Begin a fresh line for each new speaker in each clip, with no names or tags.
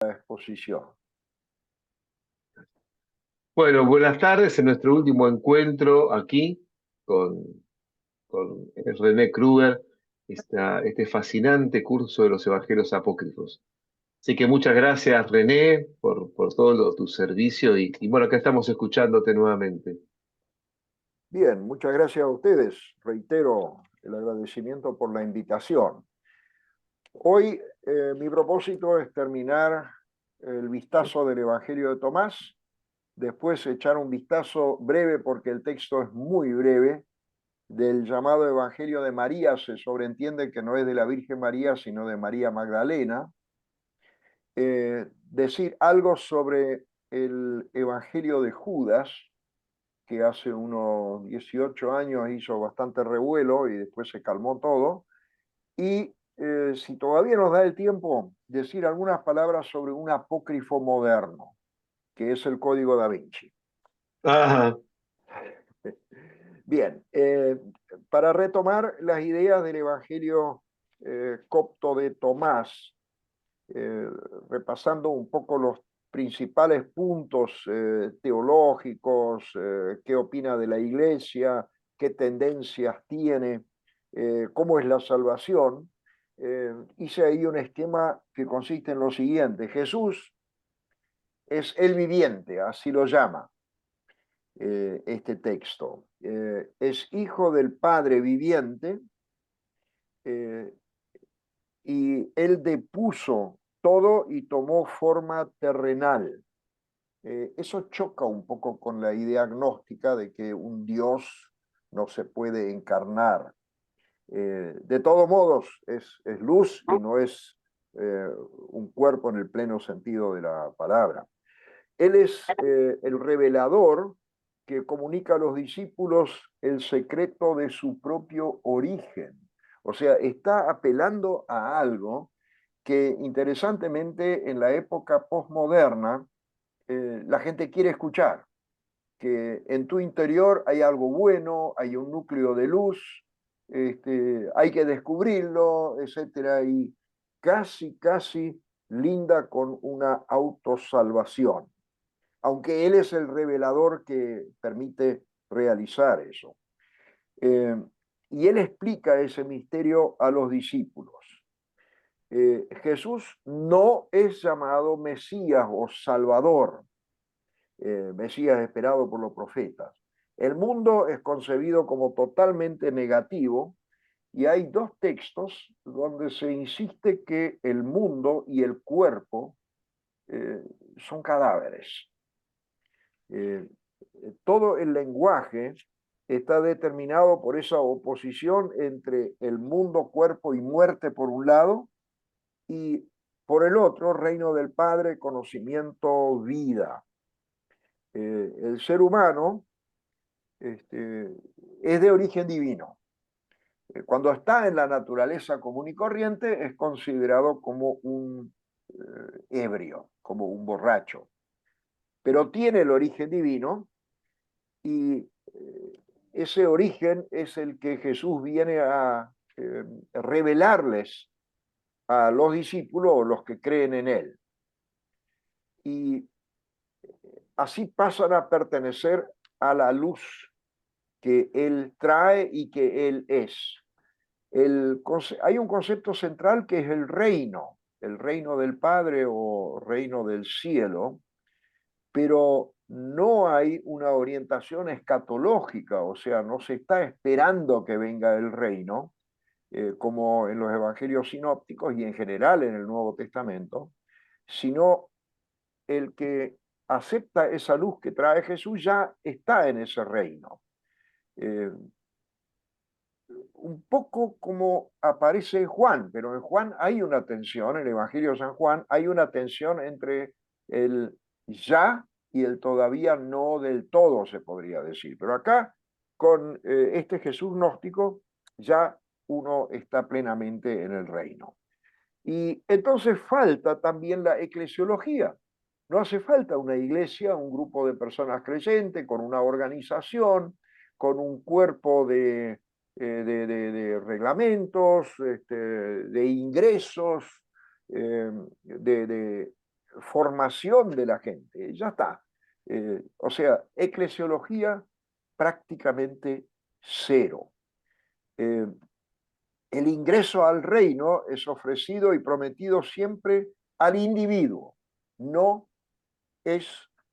Exposición.
Bueno, buenas tardes en nuestro último encuentro aquí con, con René Kruger, este fascinante curso de los Evangelios Apócrifos. Así que muchas gracias, René, por todo tu servicio y bueno, acá estamos escuchándote nuevamente.
Bien, muchas gracias a ustedes. Reitero el agradecimiento por la invitación. Hoy mi propósito es terminar el vistazo del Evangelio de Tomás, después echar un vistazo breve, porque el texto es muy breve, del llamado Evangelio de María. Se sobreentiende que no es de la Virgen María, sino de María Magdalena. Decir algo sobre el Evangelio de Judas, que hace unos 18 años hizo bastante revuelo y después se calmó todo. Y si todavía nos da el tiempo, decir algunas palabras sobre un apócrifo moderno, que es el Código Da Vinci.
Ajá.
Bien, para retomar las ideas del Evangelio copto de Tomás, eh, repasando un poco los principales puntos teológicos, qué opina de la Iglesia, qué tendencias tiene, cómo es la salvación. Hice ahí un esquema que consiste en lo siguiente: Jesús es el viviente, así lo llama este texto. Es hijo del Padre viviente, eh, y él depuso todo y tomó forma terrenal. Eso choca un poco con la idea agnóstica de que un Dios no se puede encarnar. De todos modos, es luz y no es un cuerpo en el pleno sentido de la palabra. Él es el revelador que comunica a los discípulos el secreto de su propio origen. O sea, está apelando a algo que interesantemente en la época posmoderna la gente quiere escuchar, que en tu interior hay algo bueno, hay un núcleo de luz, hay que descubrirlo, etcétera, y casi linda con una autosalvación, aunque él es el revelador que permite realizar eso. Eh, y él explica ese misterio a los discípulos. Jesús no es llamado Mesías o Salvador, Mesías esperado por los profetas. El mundo es concebido como totalmente negativo y hay dos textos donde se insiste que el mundo y el cuerpo eh, son cadáveres. Eh, Todo el lenguaje está determinado por esa oposición entre el mundo, cuerpo y muerte por un lado, y por el otro, reino del Padre, conocimiento, vida. El ser humano es de origen divino. Cuando está en la naturaleza común y corriente, es considerado como un ebrio, como un borracho. Pero tiene el origen divino y ese origen es el que Jesús viene a revelarles a los discípulos o los que creen en él. Y así pasan a pertenecer a la luz que él trae y que él es. Hay un concepto central que es el reino del Padre o reino del cielo, pero no hay una orientación escatológica, o sea, no se está esperando que venga el reino, como en los evangelios sinópticos y en general en el Nuevo Testamento, sino el que acepta esa luz que trae Jesús ya está en ese reino. Eh, un poco como aparece en Juan, pero en Juan hay una tensión, en el Evangelio de San Juan hay una tensión entre el ya y el todavía no del todo, se podría decir. Pero acá, con este Jesús gnóstico, ya uno está plenamente en el reino. Y entonces falta también la eclesiología. No hace falta una iglesia, un grupo de personas creyentes, con una organización, con un cuerpo de reglamentos, de ingresos, de formación de la gente. Ya está. O sea, eclesiología prácticamente cero. El ingreso al reino es ofrecido y prometido siempre al individuo. No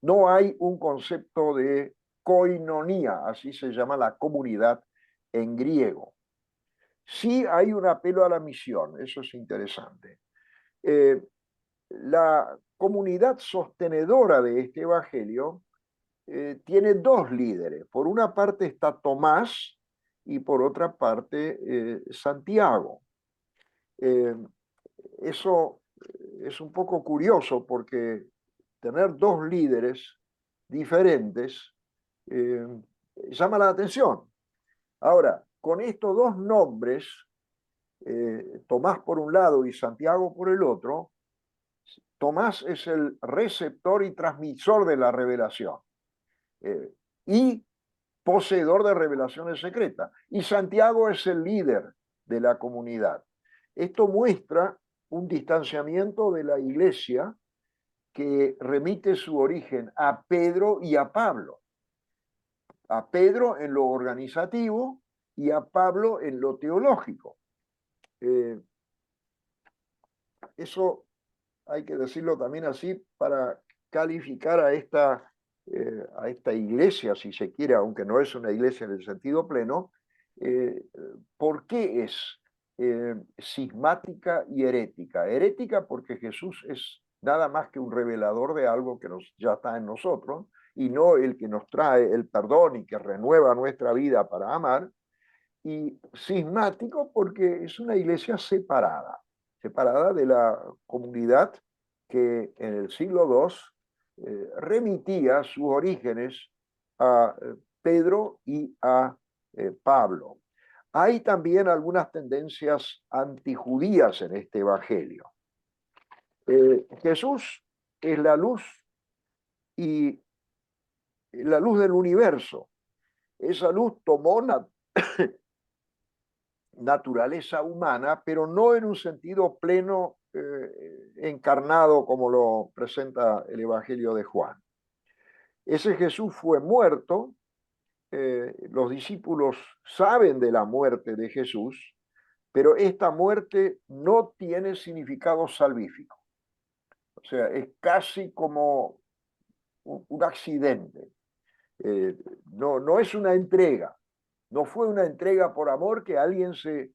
no hay un concepto de koinonía, así se llama la comunidad en griego. Sí hay un apelo a la misión, eso es interesante. La comunidad sostenedora de este evangelio tiene dos líderes. Por una parte está Tomás y por otra parte Santiago. Eso es un poco curioso porque tener dos líderes diferentes llama la atención. Ahora, con estos dos nombres, Tomás por un lado y Santiago por el otro, Tomás es el receptor y transmisor de la revelación y poseedor de revelaciones secretas. Y Santiago es el líder de la comunidad. Esto muestra un distanciamiento de la iglesia que remite su origen a Pedro y a Pablo. A Pedro en lo organizativo y a Pablo en lo teológico. Eso hay que decirlo también así para calificar a esta iglesia, si se quiere, aunque no es una iglesia en el sentido pleno, ¿por qué es cismática y herética? Herética porque Jesús es nada más que un revelador de algo que ya está en nosotros y no el que nos trae el perdón y que renueva nuestra vida para amar. Y cismático porque es una iglesia separada de la comunidad que en el siglo II remitía sus orígenes a Pedro y a Pablo. Hay también algunas tendencias antijudías en este evangelio. Jesús es la luz y la luz del universo. Esa luz tomó naturaleza humana, pero no en un sentido pleno, encarnado como lo presenta el Evangelio de Juan. Ese Jesús fue muerto, los discípulos saben de la muerte de Jesús, pero esta muerte no tiene significado salvífico. O sea, es casi como un accidente. No es una entrega. No fue una entrega por amor que alguien se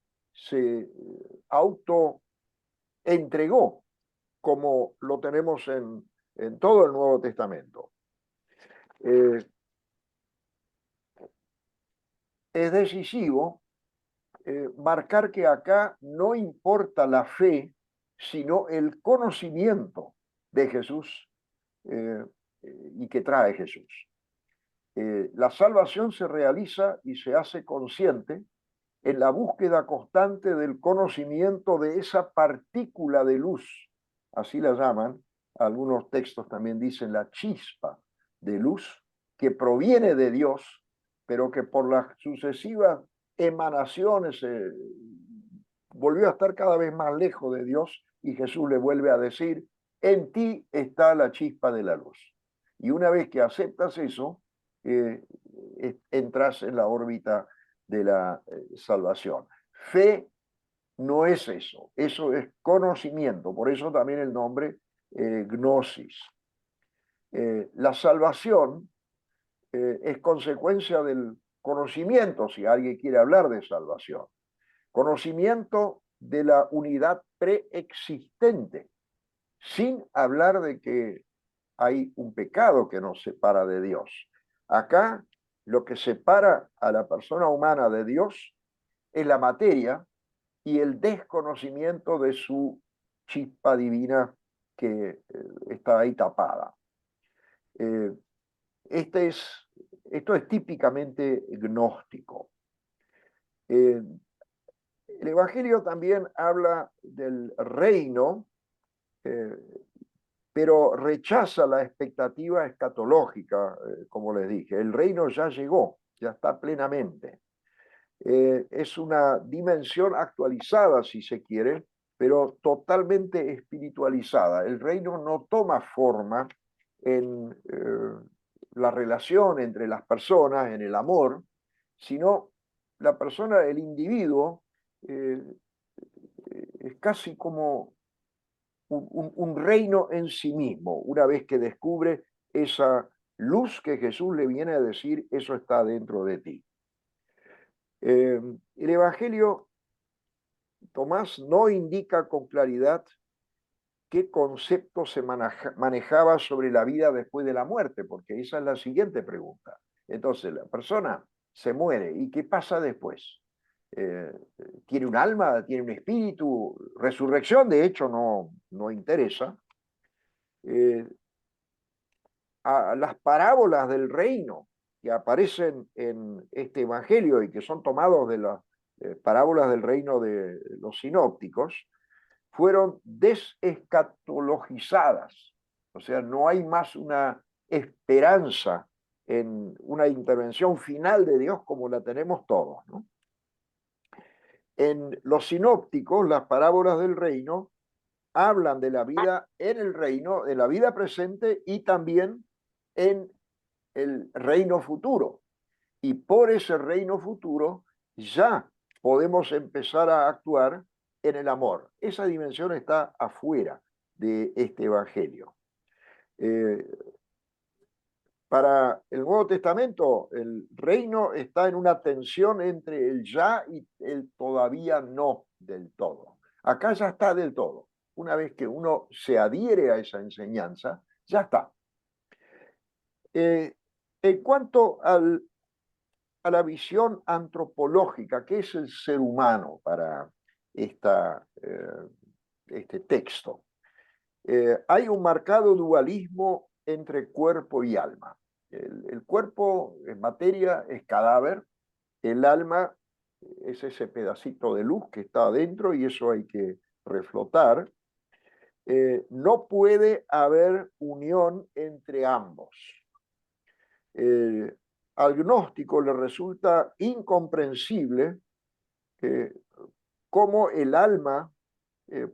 auto entregó, como lo tenemos en todo el Nuevo Testamento. Es decisivo marcar que acá no importa la fe, sino el conocimiento de Jesús y que trae Jesús. La salvación se realiza y se hace consciente en la búsqueda constante del conocimiento de esa partícula de luz, así la llaman, algunos textos también dicen la chispa de luz, que proviene de Dios, pero que por las sucesivas emanaciones volvió a estar cada vez más lejos de Dios y Jesús le vuelve a decir, en ti está la chispa de la luz. Y una vez que aceptas eso, entras en la órbita de la salvación. Fe no es eso, eso es conocimiento, por eso también el nombre gnosis. La salvación es consecuencia del conocimiento, si alguien quiere hablar de salvación, conocimiento de la unidad preexistente, sin hablar de que hay un pecado que nos separa de Dios. Acá lo que separa a la persona humana de Dios es la materia y el desconocimiento de su chispa divina que está ahí tapada. Esto es típicamente gnóstico. El Evangelio también habla del reino, pero rechaza la expectativa escatológica, como les dije. El reino ya llegó, ya está plenamente. Es una dimensión actualizada, si se quiere, pero totalmente espiritualizada. El reino no toma forma en la relación entre las personas, en el amor, sino la persona, el individuo, eh, es casi como un reino en sí mismo, una vez que descubre esa luz que Jesús le viene a decir, eso está dentro de ti. El Evangelio, Tomás no indica con claridad qué concepto se manejaba sobre la vida después de la muerte, porque esa es la siguiente pregunta. Entonces, la persona se muere, ¿y qué pasa después? Eh, ¿Tiene un alma? ¿Tiene un espíritu? Resurrección, de hecho, no interesa. Eh, a las parábolas del reino que aparecen en este evangelio y que son tomados de las parábolas del reino de los sinópticos, fueron desescatologizadas. O sea, no hay más una esperanza en una intervención final de Dios como la tenemos todos, ¿no? En los sinópticos, las parábolas del reino hablan de la vida en el reino, de la vida presente y también en el reino futuro. Y por ese reino futuro ya podemos empezar a actuar en el amor. Esa dimensión está afuera de este evangelio. Eh, para el Nuevo Testamento, el reino está en una tensión entre el ya y el todavía no del todo. Acá ya está del todo. Una vez que uno se adhiere a esa enseñanza, ya está. En cuanto a la visión antropológica, que es el ser humano para este texto, hay un marcado dualismo entre cuerpo y alma. El cuerpo es materia, es cadáver, el alma es ese pedacito de luz que está adentro y eso hay que reflotar. No puede haber unión entre ambos. Al gnóstico le resulta incomprensible cómo el alma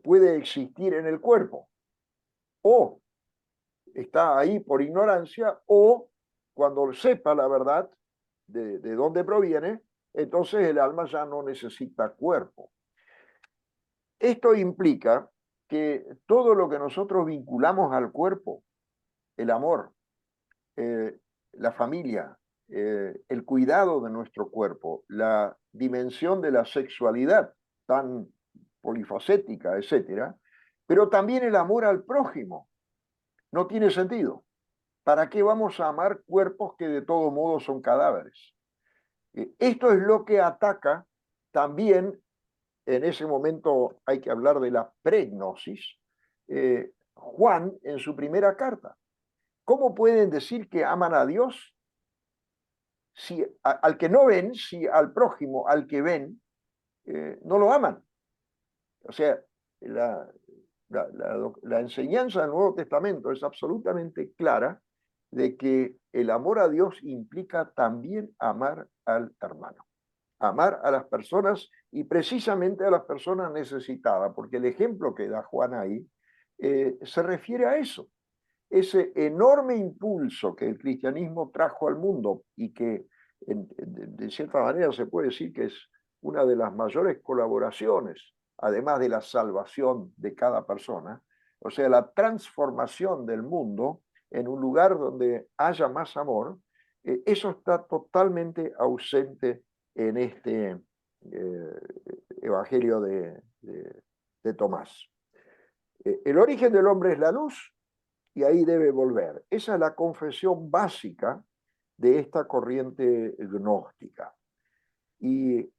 puede existir en el cuerpo. O está ahí por ignorancia, o cuando sepa la verdad de dónde proviene, entonces el alma ya no necesita cuerpo. Esto implica que todo lo que nosotros vinculamos al cuerpo, el amor, la familia, el cuidado de nuestro cuerpo, la dimensión de la sexualidad tan polifacética, etcétera, pero también el amor al prójimo. No tiene sentido. ¿Para qué vamos a amar cuerpos que de todo modo son cadáveres? Esto es lo que ataca también, en ese momento hay que hablar de la pregnosis, Juan en su primera carta. ¿Cómo pueden decir que aman a Dios si al que no ven, si al prójimo, al que ven, no lo aman? O sea, la, la enseñanza del Nuevo Testamento es absolutamente clara de que el amor a Dios implica también amar al hermano, amar a las personas y precisamente a las personas necesitadas, porque el ejemplo que da Juan ahí se refiere a eso, ese enorme impulso que el cristianismo trajo al mundo y que de cierta manera se puede decir que es una de las mayores colaboraciones, además de la salvación de cada persona, o sea, la transformación del mundo en un lugar donde haya más amor, eso está totalmente ausente en este Evangelio de Tomás. El origen del hombre es la luz, y ahí debe volver. Esa es la confesión básica de esta corriente gnóstica. Y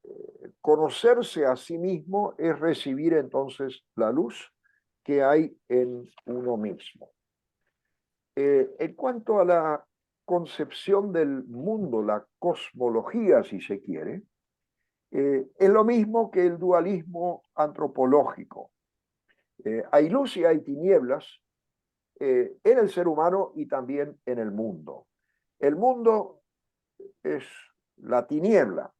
conocerse a sí mismo es recibir entonces la luz que hay en uno mismo. En cuanto a la concepción del mundo, la cosmología, si se quiere, es lo mismo que el dualismo antropológico. Hay luz y hay tinieblas, en el ser humano y también en el mundo. El mundo es la tiniebla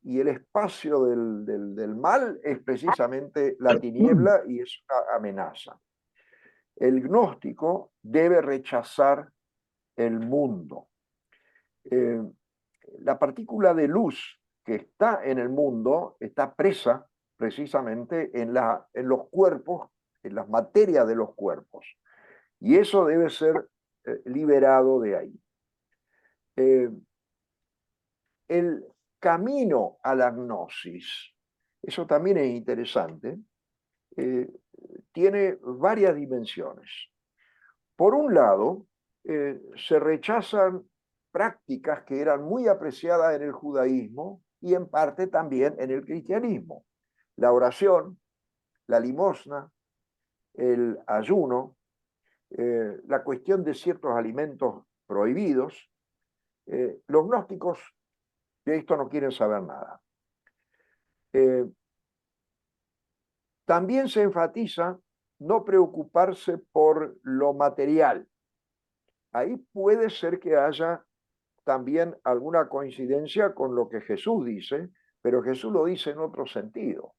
y el espacio del mal es precisamente la tiniebla y es una amenaza. El gnóstico debe rechazar el mundo. La partícula de luz que está en el mundo está presa precisamente en los cuerpos, en las materias de los cuerpos. Y eso debe ser liberado de ahí. El camino a la gnosis, eso también es interesante, tiene varias dimensiones. Por un lado, se rechazan prácticas que eran muy apreciadas en el judaísmo y en parte también en el cristianismo. La oración, la limosna, el ayuno, la cuestión de ciertos alimentos prohibidos. Los gnósticos de esto no quieren saber nada. También se enfatiza no preocuparse por lo material. Ahí puede ser que haya también alguna coincidencia con lo que Jesús dice, pero Jesús lo dice en otro sentido.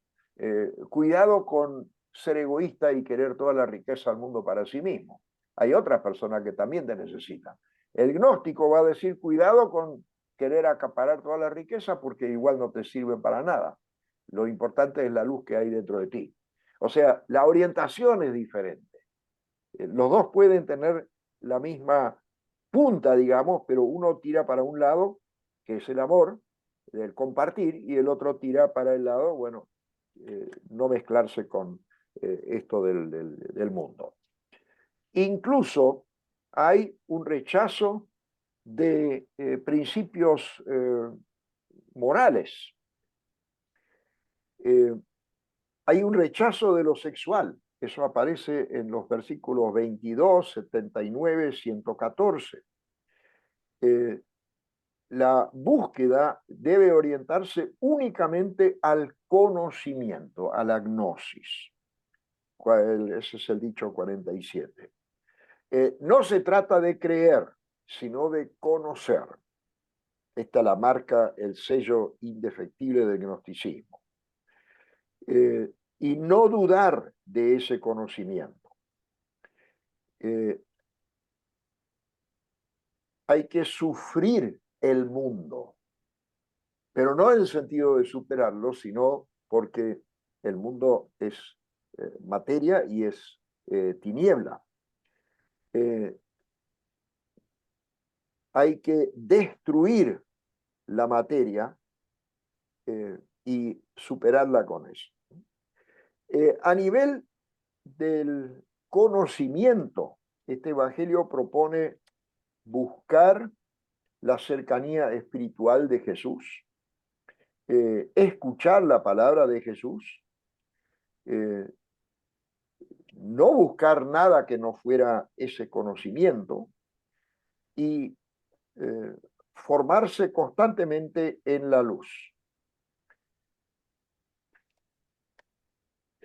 Cuidado con ser egoísta y querer toda la riqueza del mundo para sí mismo. Hay otras personas que también te necesitan. El gnóstico va a decir, cuidado con querer acaparar toda la riqueza porque igual no te sirve para nada. Lo importante es la luz que hay dentro de ti. O sea, la orientación es diferente. Los dos pueden tener la misma punta, digamos, pero uno tira para un lado, que es el amor, el compartir, y el otro tira para el lado, bueno, no mezclarse con esto del mundo. Incluso hay un rechazo de principios morales. Hay un rechazo de lo sexual. Eso aparece en los versículos 22, 79, 114. La búsqueda debe orientarse únicamente al conocimiento, a la gnosis. Ese es el dicho 47. No se trata de creer, sino de conocer. Esta es la marca, el sello indefectible del gnosticismo. Y no dudar de ese conocimiento. Hay que sufrir el mundo, pero no en el sentido de superarlo, sino porque el mundo es materia y es tiniebla. Hay que destruir la materia y superarla con eso. A nivel del conocimiento, este evangelio propone buscar la cercanía espiritual de Jesús, escuchar la palabra de Jesús, no buscar nada que no fuera ese conocimiento y formarse constantemente en la luz.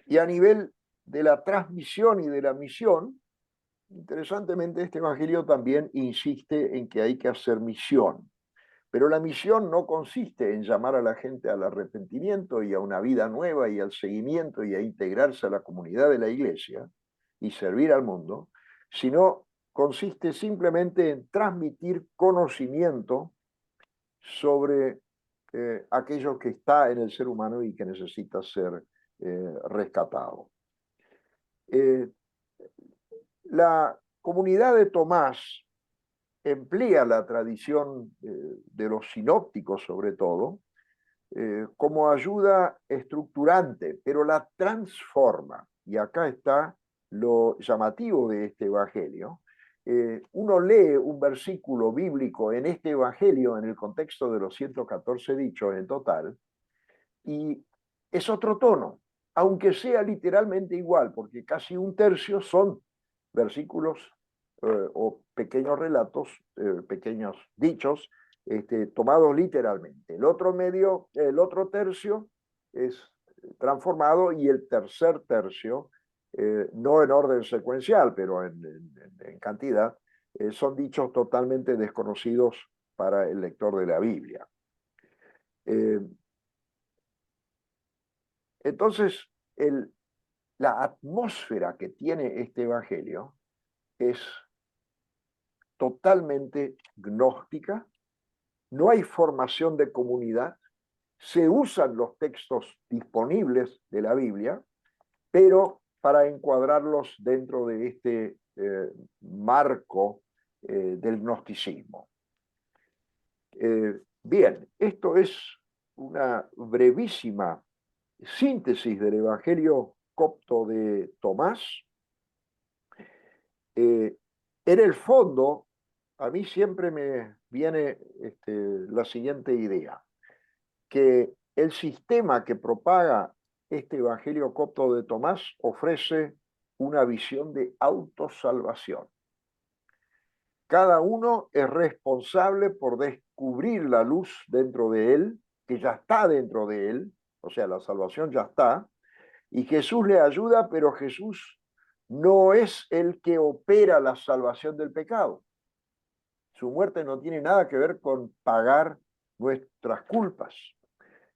Y a nivel de la transmisión y de la misión, interesantemente este evangelio también insiste en que hay que hacer misión. Pero la misión no consiste en llamar a la gente al arrepentimiento y a una vida nueva y al seguimiento y a integrarse a la comunidad de la iglesia y servir al mundo, sino consiste simplemente en transmitir conocimiento sobre aquello que está en el ser humano y que necesita ser rescatado. La comunidad de Tomás emplea la tradición de los sinópticos sobre todo como ayuda estructurante, pero la transforma. Y acá está lo llamativo de este evangelio. Uno lee un versículo bíblico en este evangelio en el contexto de los 114 dichos en total y es otro tono, aunque sea literalmente igual, porque casi un tercio son versículos o pequeños relatos, pequeños dichos, tomados literalmente. El otro tercio es transformado y el tercer tercio, no en orden secuencial, pero en cantidad, son dichos totalmente desconocidos para el lector de la Biblia. Eh, entonces, la atmósfera que tiene este evangelio es totalmente gnóstica, no hay formación de comunidad, se usan los textos disponibles de la Biblia, pero para encuadrarlos dentro de este marco del gnosticismo. Bien, esto es una brevísima síntesis del Evangelio copto de Tomás. En el fondo, a mí siempre me viene la siguiente idea, que el sistema que propaga este Evangelio copto de Tomás ofrece una visión de autosalvación. Cada uno es responsable por descubrir la luz dentro de él, que ya está dentro de él, o sea, la salvación ya está, y Jesús le ayuda, pero Jesús no es el que opera la salvación del pecado. Su muerte no tiene nada que ver con pagar nuestras culpas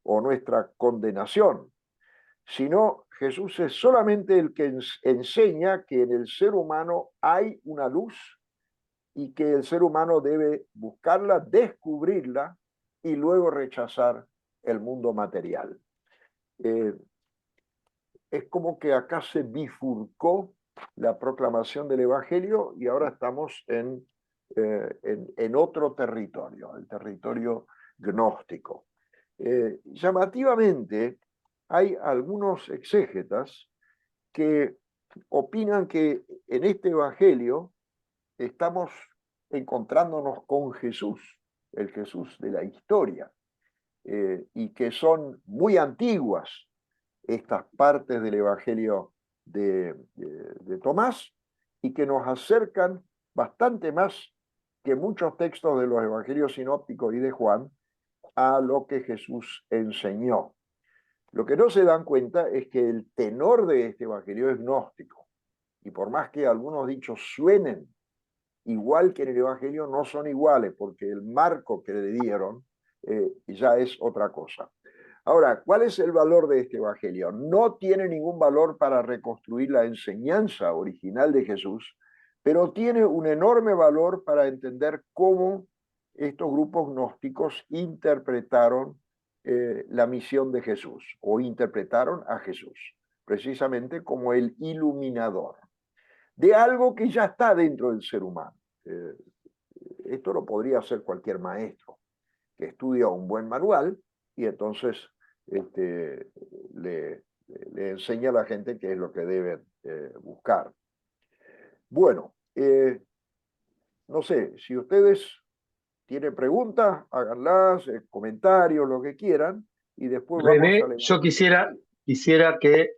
o nuestra condenación, sino Jesús es solamente el que enseña que en el ser humano hay una luz y que el ser humano debe buscarla, descubrirla y luego rechazar el mundo material. Es como que acá se bifurcó la proclamación del Evangelio y ahora estamos en otro territorio, el territorio gnóstico. Llamativamente, hay algunos exégetas que opinan que en este Evangelio estamos encontrándonos con Jesús, el Jesús de la historia, y que son muy antiguas estas partes del Evangelio de Tomás y que nos acercan bastante más que muchos textos de los Evangelios sinópticos y de Juan a lo que Jesús enseñó. Lo que no se dan cuenta es que el tenor de este Evangelio es gnóstico, y por más que algunos dichos suenen igual que en el Evangelio, no son iguales, porque el marco que le dieron ya es otra cosa. Ahora, ¿cuál es el valor de este Evangelio? No tiene ningún valor para reconstruir la enseñanza original de Jesús, pero tiene un enorme valor para entender cómo estos grupos gnósticos interpretaron la misión de Jesús o interpretaron a Jesús, precisamente como el iluminador de algo que ya está dentro del ser humano. Esto lo podría hacer cualquier maestro que estudia un buen manual y entonces este, le enseña a la gente qué es lo que deben buscar. Bueno, no sé, si ustedes tienen preguntas, háganlas, comentarios, lo que quieran, y después vamos a
René,
la...
yo quisiera que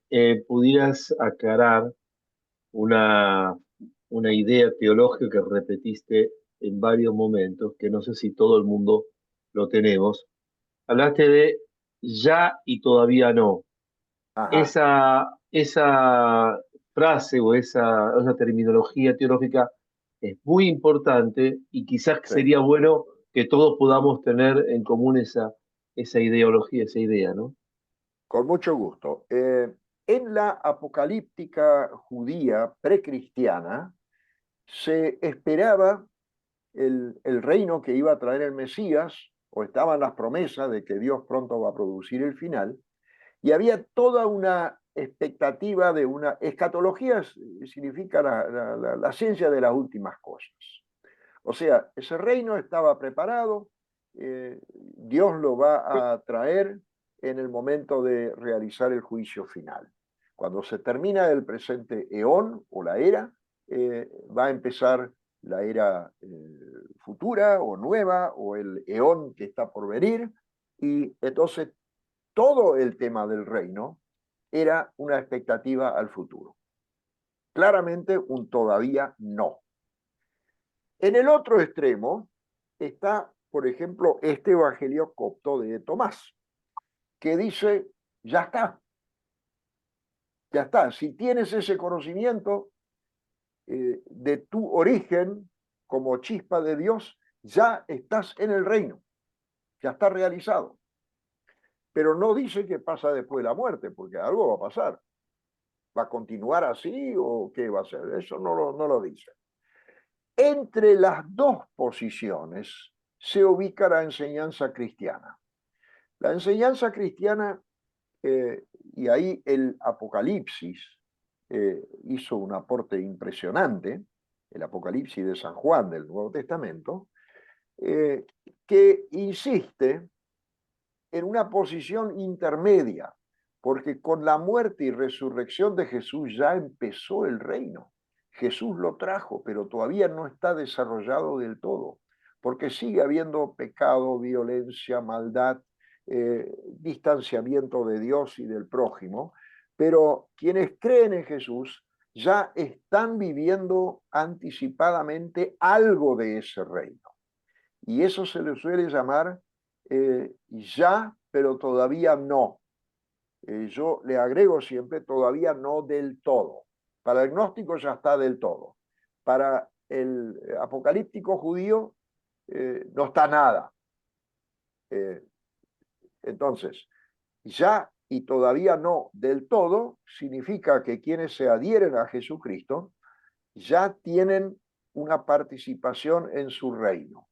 pudieras aclarar una, una idea teológica que repetiste en varios momentos, que no sé si todo el mundo lo tenemos. Hablaste de ya y todavía no.
Ajá,
Esa frase o esa terminología teológica es muy importante y quizás
sí,
sería bueno que todos podamos tener en común esa ideología, esa idea, ¿no?
con mucho gusto. En la apocalíptica judía precristiana se esperaba el reino que iba a traer el Mesías, o estaban las promesas de que Dios pronto va a producir el final, y había toda una expectativa de una escatología, significa la ciencia de las últimas cosas. O sea, ese reino estaba preparado, Dios lo va a traer en el momento de realizar el juicio final. Cuando se termina el presente eón o la era, va a empezar la era futura o nueva o el eón que está por venir, y entonces todo el tema del reino era una expectativa al futuro. Claramente un todavía no. En el otro extremo está, por ejemplo, este Evangelio copto de Tomás, que dice, ya está, si tienes ese conocimiento de tu origen como chispa de Dios, ya estás en el reino, ya está realizado. pero no dice qué pasa después de la muerte, porque algo va a pasar. ¿Va a continuar así o qué va a ser? Eso no lo dice. Entre las dos posiciones se ubica la enseñanza cristiana. La enseñanza cristiana, y ahí el Apocalipsis hizo un aporte impresionante, el Apocalipsis de San Juan del Nuevo Testamento, que insiste en una posición intermedia, porque con la muerte y resurrección de Jesús ya empezó el reino. Jesús lo trajo, pero todavía no está desarrollado del todo, porque sigue habiendo pecado, violencia, maldad, distanciamiento de Dios y del prójimo, pero quienes creen en Jesús ya están viviendo anticipadamente algo de ese reino. Y eso se le suele llamar ya, pero todavía no. Yo le agrego siempre todavía no del todo. Para el gnóstico ya está del todo. Para el apocalíptico judío no está nada. Eh, entonces, ya y todavía no del todo significa que quienes se adhieren a Jesucristo ya tienen una participación en su reino.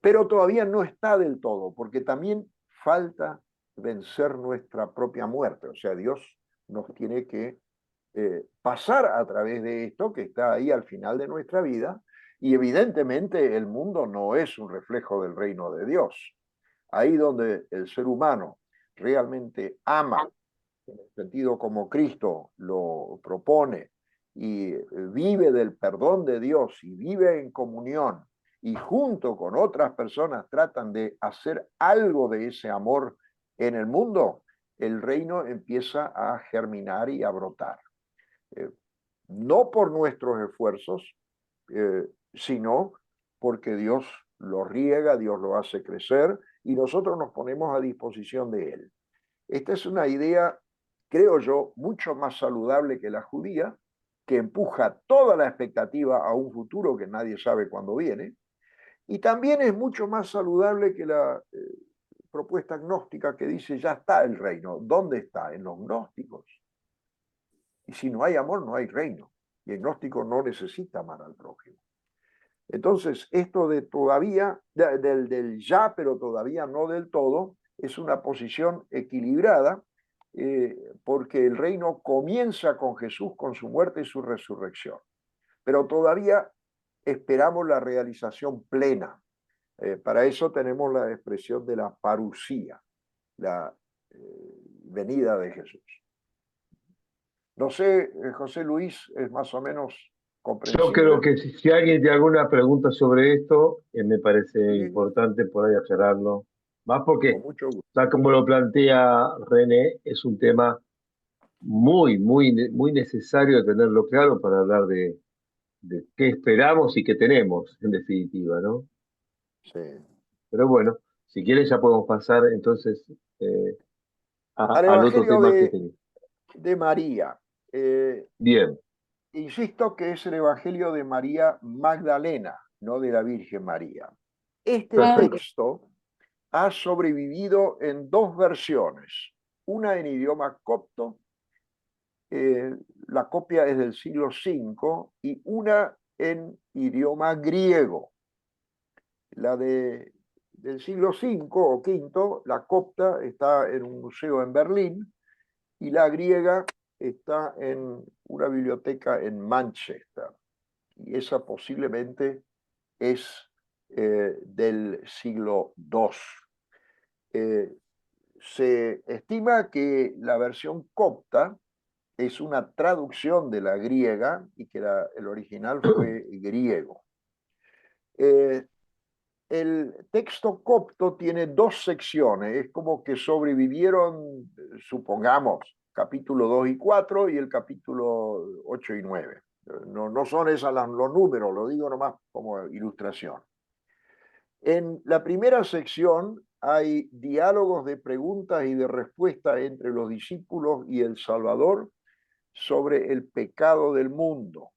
Pero todavía no está del todo, porque también falta vencer nuestra propia muerte. O sea, Dios nos tiene que pasar a través de esto que está ahí al final de nuestra vida, y evidentemente el mundo no es un reflejo del reino de Dios. Ahí donde el ser humano realmente ama, en el sentido como Cristo lo propone, y vive del perdón de Dios y vive en comunión y junto con otras personas tratan de hacer algo de ese amor en el mundo, el reino empieza a germinar y a brotar. Eh, no por nuestros esfuerzos, sino porque Dios lo riega, Dios lo hace crecer y nosotros nos ponemos a disposición de Él. Esta es una idea, creo yo, mucho más saludable que la judía, que empuja toda la expectativa a un futuro que nadie sabe cuándo viene, y también es mucho más saludable que la propuesta gnóstica que dice ya está el reino. ¿Dónde está? En los gnósticos. Y si no hay amor, no hay reino. Y el gnóstico no necesita amar al prójimo. Entonces, esto de todavía, del ya, pero todavía no del todo, es una posición equilibrada, porque el reino comienza con Jesús, con su muerte y su resurrección. Pero todavía esperamos la realización plena. Para eso tenemos la expresión de la parusía, la venida de Jesús. No sé, José Luis, es más o menos
Yo creo
comprensible.
que si alguien tiene alguna pregunta sobre esto, me parece
Sí,
importante por ahí aclararlo. Más
con
porque,
mucho gusto.
tal como lo plantea René, es un tema muy necesario de tenerlo claro para hablar de qué esperamos y qué tenemos, en definitiva, ¿no?
Sí.
Pero bueno, si quieres ya podemos pasar entonces eh,
Al
al otro
Evangelio
tema que tenía.
de María.
Bien,
Insisto que es el Evangelio de María Magdalena, no de la Virgen María. Este
perfecto.
texto ha sobrevivido en dos versiones, una en idioma copto, eh, la copia es del siglo V, y una en idioma griego. Del siglo V o V, la copta está en un museo en Berlín y la griega está en una biblioteca en Manchester. Y esa posiblemente es del siglo II. Eh, Se estima que la versión copta es una traducción de la griega y que el original fue griego. Eh, el texto copto tiene dos secciones, es como que sobrevivieron, supongamos, capítulo 2 y 4 y el capítulo 8 y 9. No son esos los números, lo digo nomás como ilustración. En la primera sección hay diálogos de preguntas y de respuestas entre los discípulos y el Salvador sobre el pecado del mundo.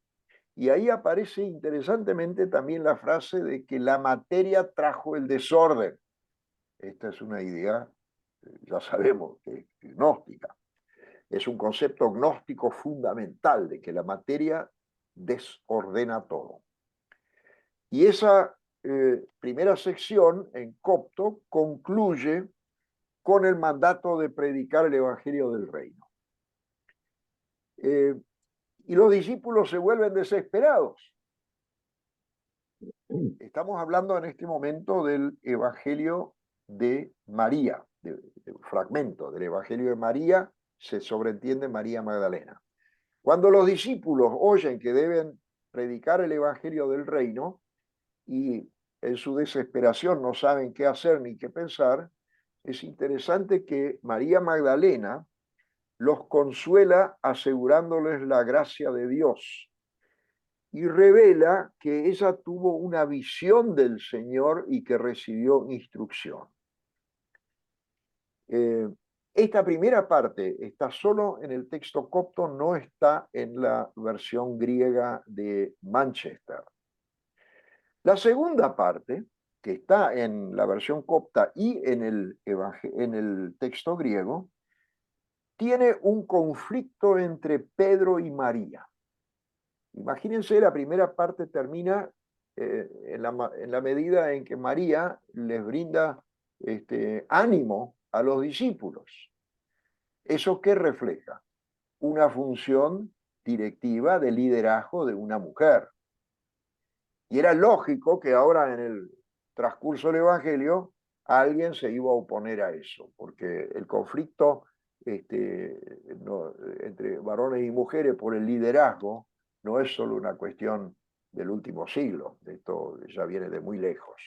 Y ahí aparece interesantemente también la frase de que la materia trajo el desorden. Esta es una idea, ya sabemos, que es gnóstica. Es un concepto gnóstico fundamental de que la materia desordena todo. Y esa primera sección en copto concluye con el mandato de predicar el Evangelio del Reino. Y los discípulos se vuelven desesperados. Estamos hablando en este momento del Evangelio de María, de un fragmento del Evangelio de María, se sobreentiende María Magdalena. Cuando los discípulos oyen que deben predicar el Evangelio del Reino y en su desesperación no saben qué hacer ni qué pensar, es interesante que María Magdalena los consuela asegurándoles la gracia de Dios y revela que ella tuvo una visión del Señor y que recibió instrucción. Esta primera parte está solo en el texto copto, no está en la versión griega de Manchester. La segunda parte, que está en la versión copta y en el texto griego, tiene un conflicto entre Pedro y María. Imagínense, la primera parte termina en la medida en que María les brinda ánimo a los discípulos. ¿Eso qué refleja? Una función directiva de liderazgo de una mujer. Y era lógico que ahora en el transcurso del Evangelio alguien se iba a oponer a eso, porque el conflicto entre varones y mujeres por el liderazgo no es solo una cuestión del último siglo, esto ya viene de muy lejos.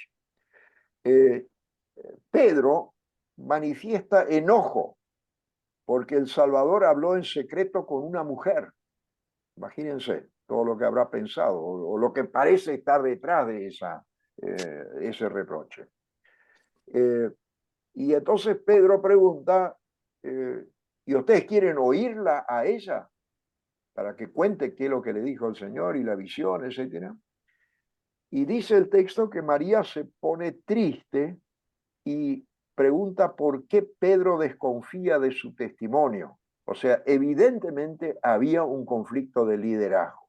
Pedro manifiesta enojo porque el Salvador habló en secreto con una mujer. Imagínense todo lo que habrá pensado o lo que parece estar detrás de ese reproche. Y entonces Pedro pregunta, ¿y ustedes quieren oírla a ella para que cuente qué es lo que le dijo el Señor y la visión, etcétera? Y dice el texto que María se pone triste y pregunta por qué Pedro desconfía de su testimonio. O sea, evidentemente había un conflicto de liderazgo,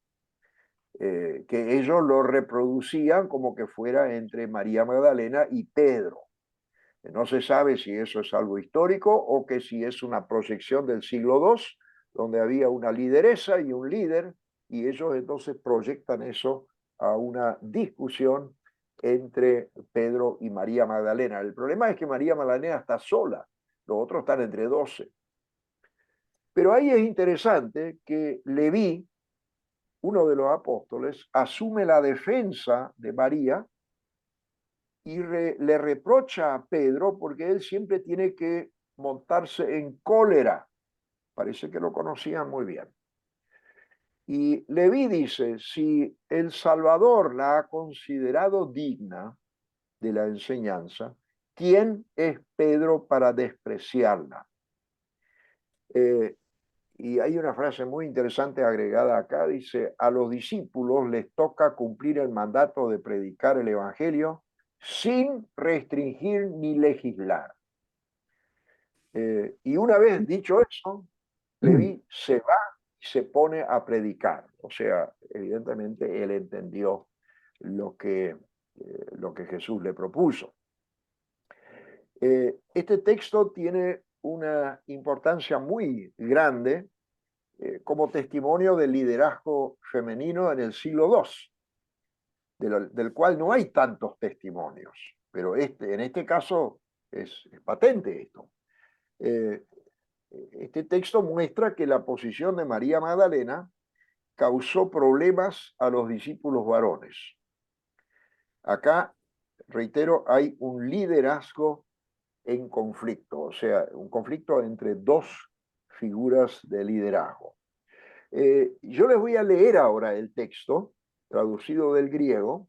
que ellos lo reproducían como que fuera entre María Magdalena y Pedro. No se sabe si eso es algo histórico o que si es una proyección del siglo II, donde había una lideresa y un líder, y ellos entonces proyectan eso a una discusión entre Pedro y María Magdalena. El problema es que María Magdalena está sola, los otros están entre 12. Pero ahí es interesante que Leví, uno de los apóstoles, asume la defensa de María y le reprocha a Pedro porque él siempre tiene que montarse en cólera. Parece que lo conocían muy bien. Y Leví dice, si el Salvador la ha considerado digna de la enseñanza, ¿quién es Pedro para despreciarla? Y hay una frase muy interesante agregada acá, dice, a los discípulos les toca cumplir el mandato de predicar el Evangelio sin restringir ni legislar. Y una vez dicho eso, Leví se va y se pone a predicar. O sea, evidentemente él entendió lo que Jesús le propuso. Este texto tiene una importancia muy grande como testimonio del liderazgo femenino en el siglo II, del cual no hay tantos testimonios, pero en este caso es patente esto. Este texto muestra que la posición de María Magdalena causó problemas a los discípulos varones. Acá, reitero, hay un liderazgo en conflicto, o sea, un conflicto entre dos figuras de liderazgo. Yo les voy a leer ahora el texto, traducido del griego,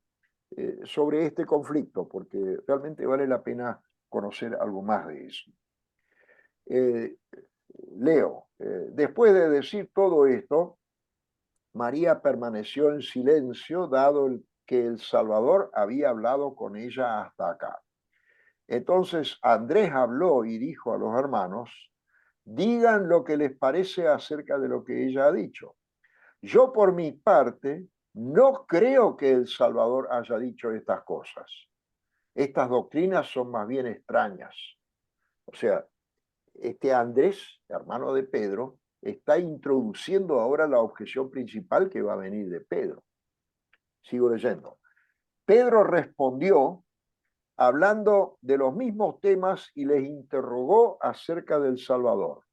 sobre este conflicto, porque realmente vale la pena conocer algo más de eso. Leo, después de decir todo esto, María permaneció en silencio, dado que el Salvador había hablado con ella hasta acá. Entonces Andrés habló y dijo a los hermanos, digan lo que les parece acerca de lo que ella ha dicho. Yo por mi parte no creo que el Salvador haya dicho estas cosas. Estas doctrinas son más bien extrañas. O sea, este Andrés, hermano de Pedro, está introduciendo ahora la objeción principal que va a venir de Pedro. Sigo leyendo. Pedro respondió hablando de los mismos temas y les interrogó acerca del Salvador.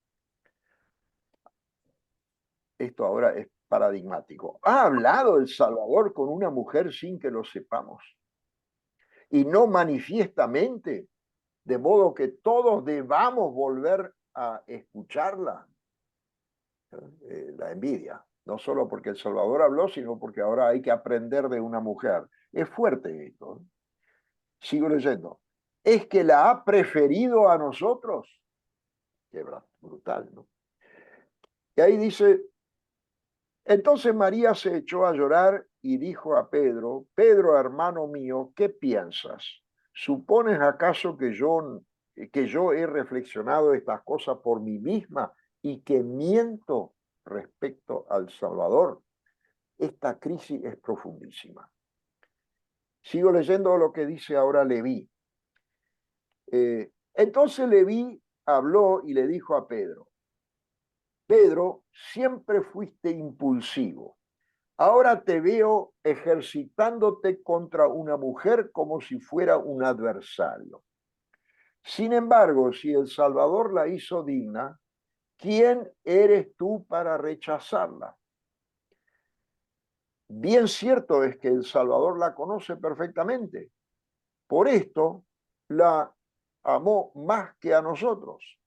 Esto ahora es paradigmático. ¿Ha hablado el Salvador con una mujer sin que lo sepamos? Y no manifiestamente, de modo que todos debamos volver a escucharla. La envidia, no solo porque el Salvador habló, sino porque ahora hay que aprender de una mujer. Es fuerte esto. Sigo leyendo. Es que la ha preferido a nosotros. Qué brutal, ¿no? Y ahí dice, entonces María se echó a llorar y dijo a Pedro, Pedro, hermano mío, ¿qué piensas? ¿Supones acaso que yo he reflexionado estas cosas por mí misma y que miento respecto al Salvador? Esta crisis es profundísima. Sigo leyendo lo que dice ahora Leví. Entonces Leví habló y le dijo a Pedro, Pedro, siempre fuiste impulsivo. Ahora te veo ejercitándote contra una mujer como si fuera un adversario. Sin embargo, si el Salvador la hizo digna, ¿quién eres tú para rechazarla? Bien cierto es que el Salvador la conoce perfectamente. Por esto la amó más que a nosotros.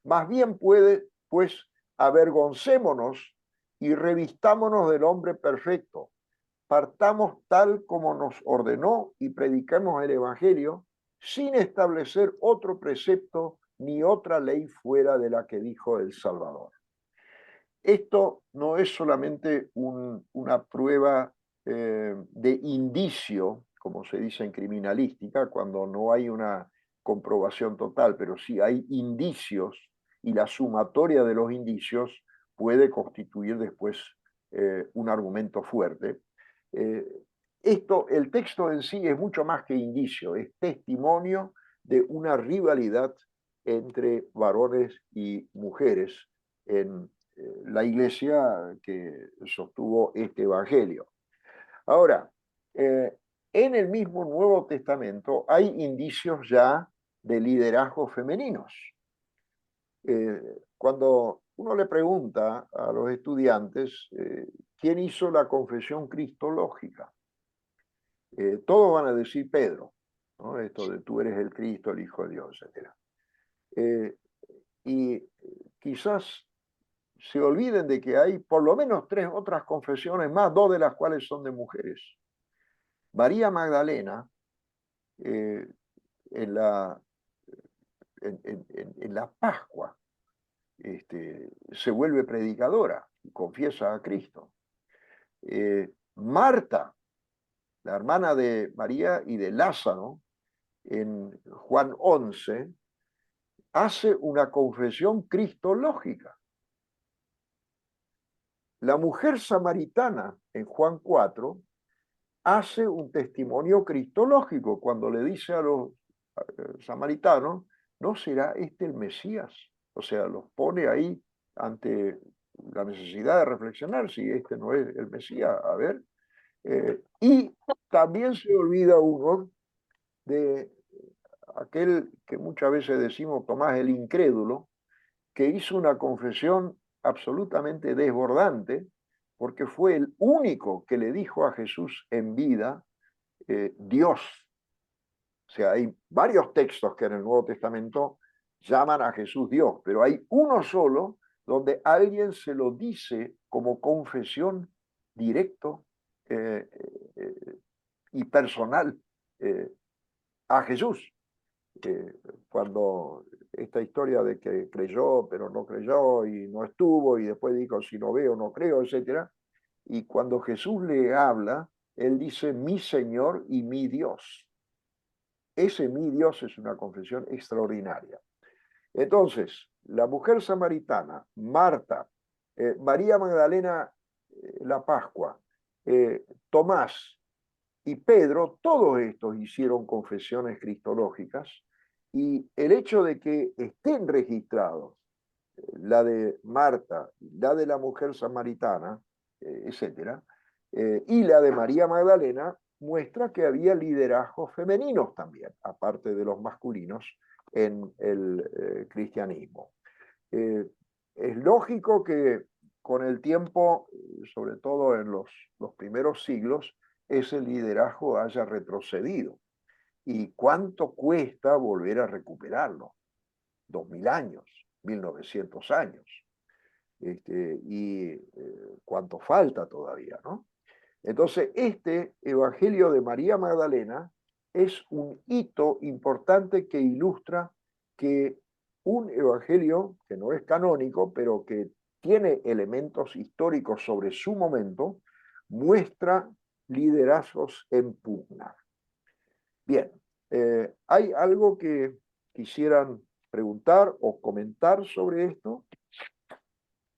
Más bien puede, pues, avergoncémonos y revistámonos del hombre perfecto. Partamos tal como nos ordenó y prediquemos el Evangelio sin establecer otro precepto ni otra ley fuera de la que dijo el Salvador. Esto no es solamente una prueba de indicio, como se dice en criminalística, cuando no hay una comprobación total, pero sí hay indicios y la sumatoria de los indicios puede constituir después un argumento fuerte. Eh, el texto en sí es mucho más que indicio, es testimonio de una rivalidad entre varones y mujeres en la iglesia que sostuvo este evangelio. Ahora, en el mismo Nuevo Testamento hay indicios ya de liderazgos femeninos. Cuando uno le pregunta a los estudiantes quién hizo la confesión cristológica, todos van a decir Pedro, ¿no? Esto de tú eres el Cristo, el Hijo de Dios, etc. Y quizás se olviden de que hay por lo menos 3 otras confesiones más, 2 de las cuales son de mujeres. María Magdalena, eh, en, la, en la Pascua, se vuelve predicadora y confiesa a Cristo. Marta, la hermana de María y de Lázaro, en Juan 11, hace una confesión cristológica. La mujer samaritana, en Juan 4, hace un testimonio cristológico cuando le dice a los samaritanos, ¿no será este el Mesías? O sea, los pone ahí ante la necesidad de reflexionar si este no es el Mesías. A ver. Y también se olvida uno de aquel que muchas veces decimos Tomás el incrédulo, que hizo una confesión absolutamente desbordante, porque fue el único que le dijo a Jesús en vida, Dios. O sea, hay varios textos que en el Nuevo Testamento llaman a Jesús Dios, pero hay uno solo donde alguien se lo dice como confesión directo y personal a Jesús. Cuando esta historia de que creyó, pero no creyó y no estuvo, y después dijo, si no veo, no creo, etc. Y cuando Jesús le habla, él dice, mi Señor y mi Dios. ese mi Dios es una confesión extraordinaria. Entonces, la mujer samaritana, Marta, María Magdalena, la Pascua, Tomás y Pedro, todos estos hicieron confesiones cristológicas, y el hecho de que estén registrados, la de Marta, la de la mujer samaritana, etcétera, y la de María Magdalena, muestra que había liderazgos femeninos también, aparte de los masculinos, en el cristianismo. Es lógico que con el tiempo, sobre todo en los primeros siglos, ese liderazgo haya retrocedido. ¿Y cuánto cuesta volver a recuperarlo? 2000 años, 1900 años. Cuánto falta todavía, ¿no? Entonces, este Evangelio de María Magdalena es un hito importante que ilustra que un evangelio que no es canónico, pero que tiene elementos históricos sobre su momento, muestra liderazgos en pugna. Bien, ¿hay algo que quisieran preguntar o comentar sobre esto?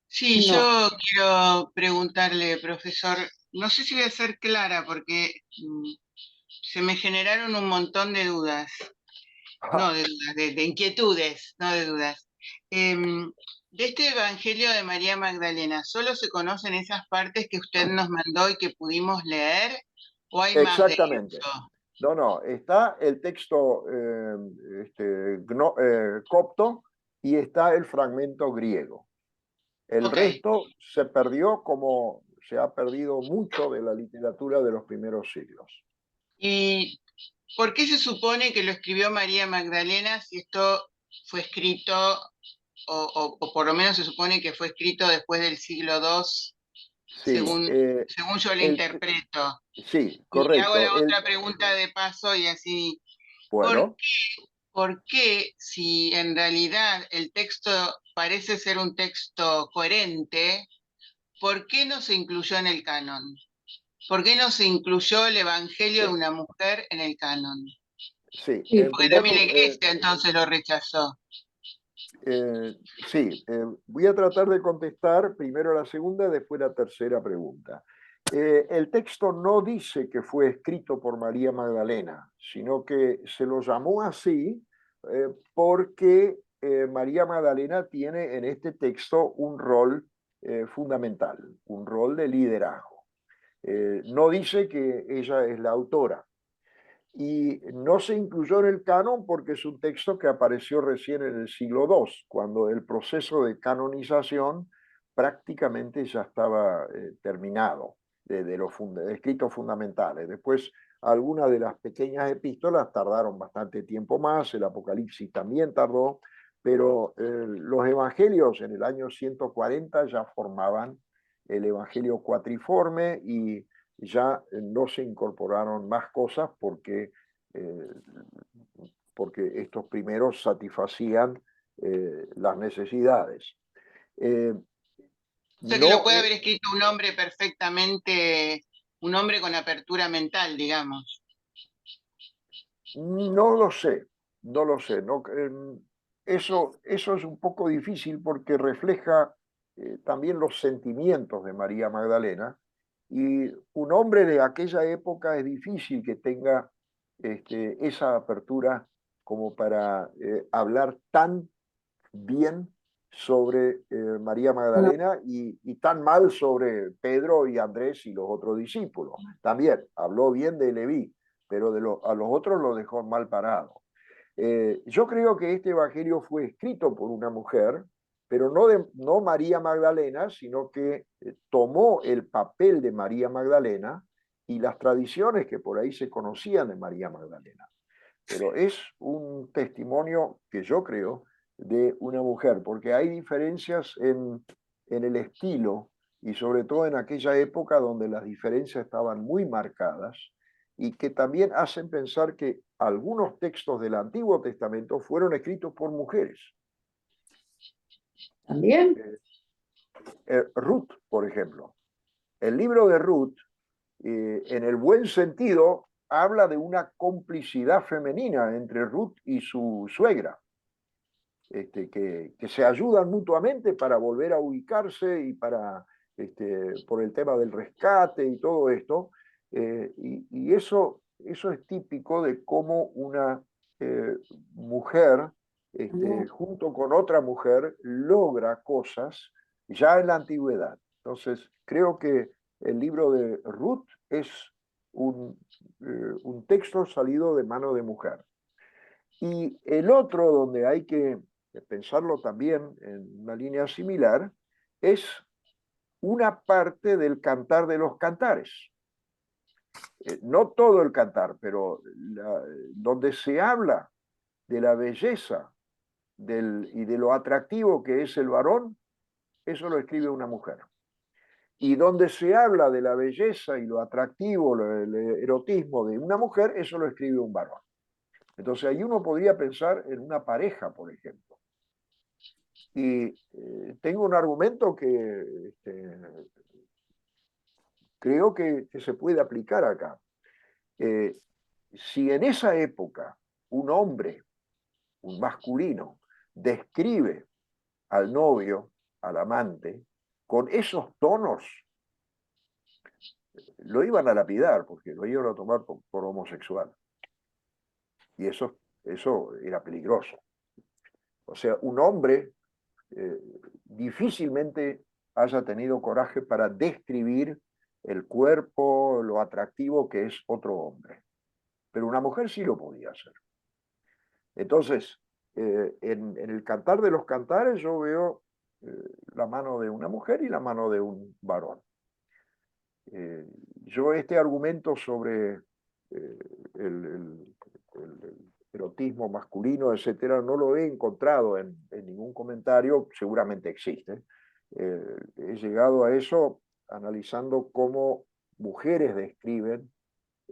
Sí,
No,
yo quiero preguntarle, profesor, no sé si voy a ser clara porque se me generaron un montón de dudas, no de dudas, de inquietudes, no de dudas. De este Evangelio de María Magdalena, ¿solo se conocen esas partes que usted nos mandó y que pudimos leer? ¿O hay más de
Exactamente.
eso?
No, está el texto copto y está el fragmento griego. El
Ok.
resto se perdió, como se ha perdido mucho de la literatura de los primeros siglos.
¿Y por qué se supone que lo escribió María Magdalena si esto fue escrito, o por lo menos se supone que fue escrito después del siglo II,
Sí,
según yo lo
el,
interpreto?
sí,
Y le hago
correcto.
la otra pregunta de paso y así, ¿por,
Bueno,
por qué si en realidad el texto parece ser un texto coherente, por qué no se incluyó en el canon? ¿Por qué no se incluyó el Evangelio de
sí,
una mujer en el canon?
sí.
sí,
En
Porque
primer
también la
lugar,
iglesia entonces lo rechazó.
sí, voy a tratar de contestar primero la segunda y después la tercera pregunta. El texto no dice que fue escrito por María Magdalena, sino que se lo llamó así porque María Magdalena tiene en este texto un rol fundamental, un rol de liderazgo. No dice que ella es la autora, y no se incluyó en el canon porque es un texto que apareció recién en el siglo II, cuando el proceso de canonización prácticamente ya estaba terminado de los escritos fundamentales. Después, algunas de las pequeñas epístolas tardaron bastante tiempo más, el Apocalipsis también tardó, pero los evangelios en el año 140 ya formaban el evangelio cuatriforme, y ya no se incorporaron más cosas eh, porque estos primeros satisfacían las necesidades. Eh,
O sea que lo
no,
puede haber escrito un hombre perfectamente, un hombre con apertura mental, digamos.
no lo sé, no lo sé. No, eso es un poco difícil porque refleja también los sentimientos de María Magdalena, y un hombre de aquella época es difícil que tenga esa apertura como para hablar tan bien sobre María
no,
Magdalena y tan mal sobre Pedro y Andrés y los otros discípulos. También habló bien de Leví, pero a los otros los dejó mal parado. Yo creo que este evangelio fue escrito por una mujer, pero no María Magdalena, sino que tomó el papel de María Magdalena y las tradiciones que por ahí se conocían de María Magdalena. Pero es un testimonio que yo creo de una mujer, porque hay diferencias en el estilo, y sobre todo en aquella época donde las diferencias estaban muy marcadas, y que también hacen pensar que algunos textos del Antiguo Testamento fueron escritos por mujeres.
también.
Ruth, por ejemplo. El libro de Ruth, en el buen sentido, habla de una complicidad femenina entre Ruth y su suegra, que se ayudan mutuamente para volver a ubicarse y para, por el tema del rescate y todo esto. Y eso es típico de cómo una mujer, junto con otra mujer, logra cosas ya en la antigüedad. Entonces, creo que el libro de Ruth es un texto salido de mano de mujer. Y el otro, donde hay que pensarlo también en una línea similar, es una parte del Cantar de los Cantares. No todo el cantar, pero donde se habla de la belleza y de lo atractivo que es el varón, eso lo escribe una mujer. Y donde se habla de la belleza y lo atractivo, el erotismo de una mujer, eso lo escribe un varón. Entonces ahí uno podría pensar en una pareja, por ejemplo. Y tengo un argumento que creo que se puede aplicar acá. Si en esa época un hombre, un masculino, describe al novio, al amante, con esos tonos, lo iban a lapidar porque lo iban a tomar por homosexual. Y eso era peligroso. O sea, un hombre difícilmente haya tenido coraje para describir el cuerpo, lo atractivo que es otro hombre. Pero una mujer sí lo podía hacer. Entonces, en el Cantar de los Cantares yo veo la mano de una mujer y la mano de un varón. Yo este argumento sobre el erotismo masculino, etcétera, no lo he encontrado en ningún comentario, seguramente existe. He llegado a eso analizando cómo mujeres describen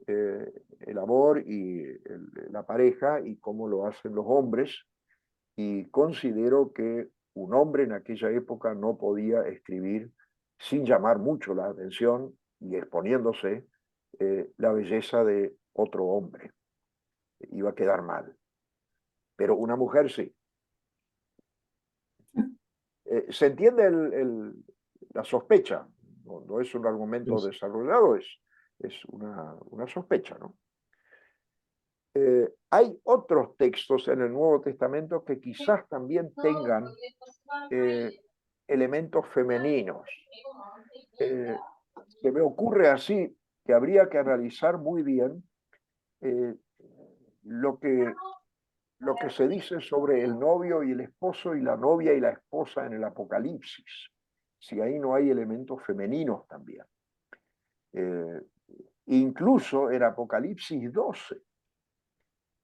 el amor y la pareja y cómo lo hacen los hombres, y considero que un hombre en aquella época no podía escribir sin llamar mucho la atención y exponiéndose la belleza de otro hombre. Iba a quedar mal. Pero una mujer sí. ¿Se entiende la sospecha? No es un argumento desarrollado, es una sospecha, ¿no? Hay otros textos en el Nuevo Testamento que quizás también tengan elementos femeninos. Se me ocurre así que habría que analizar muy bien lo que se dice sobre el novio y el esposo y la novia y la esposa en el Apocalipsis, si ahí no hay elementos femeninos también. Incluso en Apocalipsis 12,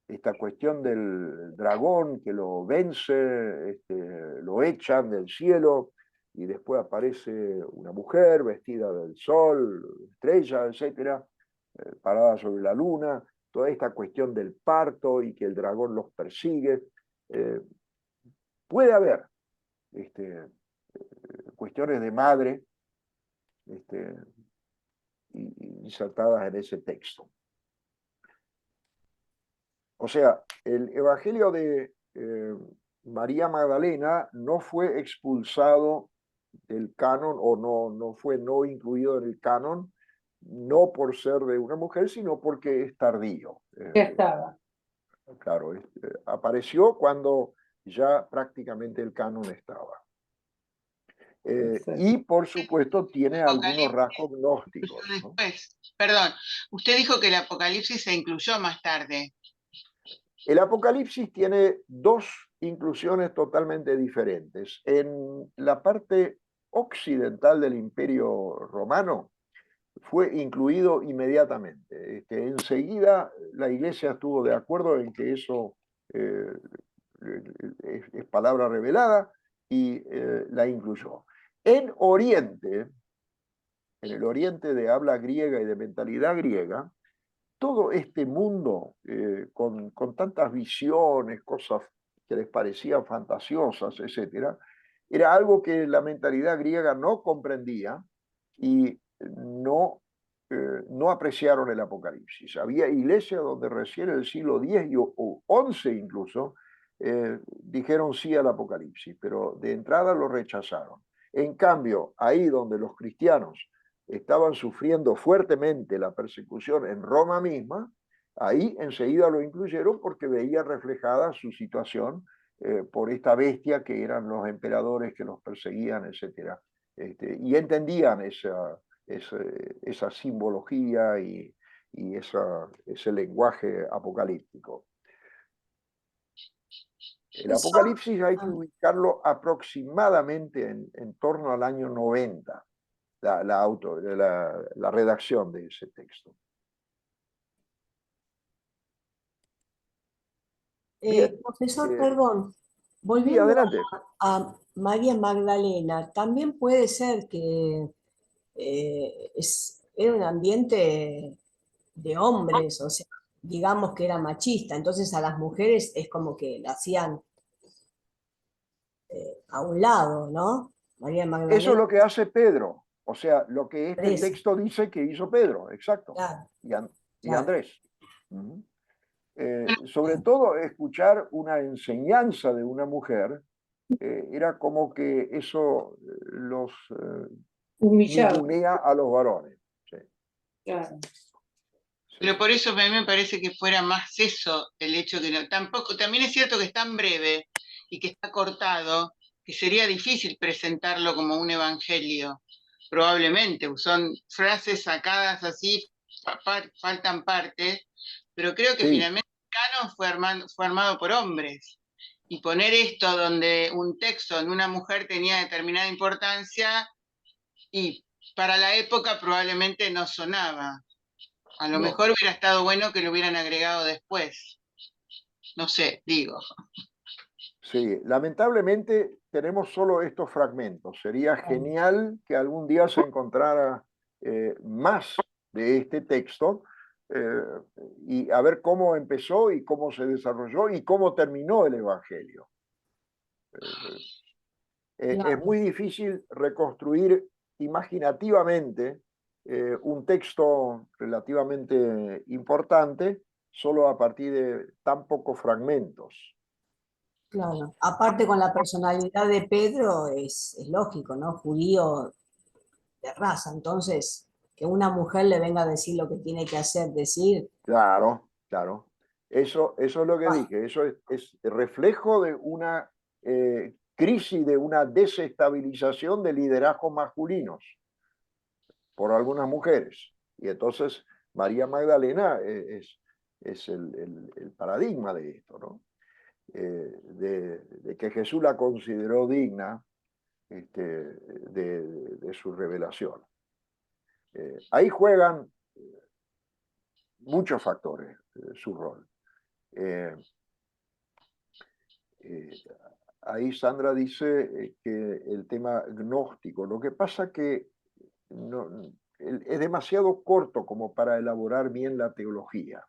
esta cuestión del dragón que lo vence, lo echan del cielo y después aparece una mujer vestida del sol, estrella, etcétera, parada sobre la luna, toda esta cuestión del parto y que el dragón los persigue. Puede haber cuestiones de madre insertadas en ese texto. O sea, el Evangelio de María Magdalena no fue expulsado del canon o no fue no incluido en el canon, no por ser de una mujer, sino porque es tardío.
Ya estaba.
Claro, apareció cuando ya prácticamente el canon estaba. Y por supuesto tiene algunos rasgos gnósticos, ¿no?
Después, perdón, usted dijo que el Apocalipsis se incluyó más tarde.
El Apocalipsis tiene dos inclusiones totalmente diferentes. En la parte occidental del Imperio Romano fue incluido inmediatamente. Enseguida la Iglesia estuvo de acuerdo en que eso es palabra revelada y la incluyó. En Oriente, en el Oriente de habla griega y de mentalidad griega, todo este mundo con tantas visiones, cosas que les parecían fantasiosas, etcétera, era algo que la mentalidad griega no comprendía y no no apreciaron el Apocalipsis. Había iglesias donde recién en el siglo X o XI incluso dijeron sí al Apocalipsis, pero de entrada lo rechazaron. En cambio, ahí donde los cristianos estaban sufriendo fuertemente la persecución en Roma misma, ahí enseguida lo incluyeron porque veía reflejada su situación por esta bestia que eran los emperadores que los perseguían, etc. Y entendían esa simbología y ese lenguaje apocalíptico. El Apocalipsis hay que ubicarlo aproximadamente en torno al año 90, la redacción de ese texto.
Profesor, perdón,
Sí,
volviendo
adelante.
a María Magdalena, también puede ser que era un ambiente de hombres, o sea, digamos que era machista, entonces a las mujeres es como que la hacían a un lado, ¿no? María
Eso
Magdalena.
es lo que hace Pedro, o sea, lo que este
Andrés,
texto dice que hizo Pedro, exacto,
claro,
y
claro.
Andrés. Sobre todo escuchar una enseñanza de una mujer era como que eso los
Humillado,
ningunea a los varones. Sí,
claro.
sí.
Pero por eso a mí me parece que fuera más eso el hecho que no, tampoco, también es cierto que es tan breve y que está cortado, que sería difícil presentarlo como un evangelio, probablemente, son frases sacadas así, faltan partes, pero creo que
Sí,
finalmente el canon fue armado por hombres. Y poner esto donde un texto en una mujer tenía determinada importancia y para la época probablemente no sonaba. A lo
no.
mejor hubiera estado bueno que lo hubieran agregado después. No sé, digo.
Sí, lamentablemente tenemos solo estos fragmentos. Sería genial que algún día se encontrara más de este texto eh, y a ver cómo empezó y cómo se desarrolló y cómo terminó el Evangelio. Es muy difícil reconstruir imaginativamente un texto relativamente importante solo a partir de tan pocos fragmentos.
Claro, aparte con la personalidad de Pedro es lógico, ¿no? Judío de raza, entonces que una mujer le venga a decir lo que tiene que hacer, decir,
Claro, claro. Eso es lo que
ah,
dije. Eso es reflejo de una crisis, de una desestabilización de liderazgos masculinos por algunas mujeres. Y entonces María Magdalena es el paradigma de esto, ¿no? De que Jesús la consideró digna de su revelación. Ahí juegan muchos factores su rol. Eh, eh, Ahí Sandra dice que el tema gnóstico, lo que pasa que es demasiado corto como para elaborar bien la teología.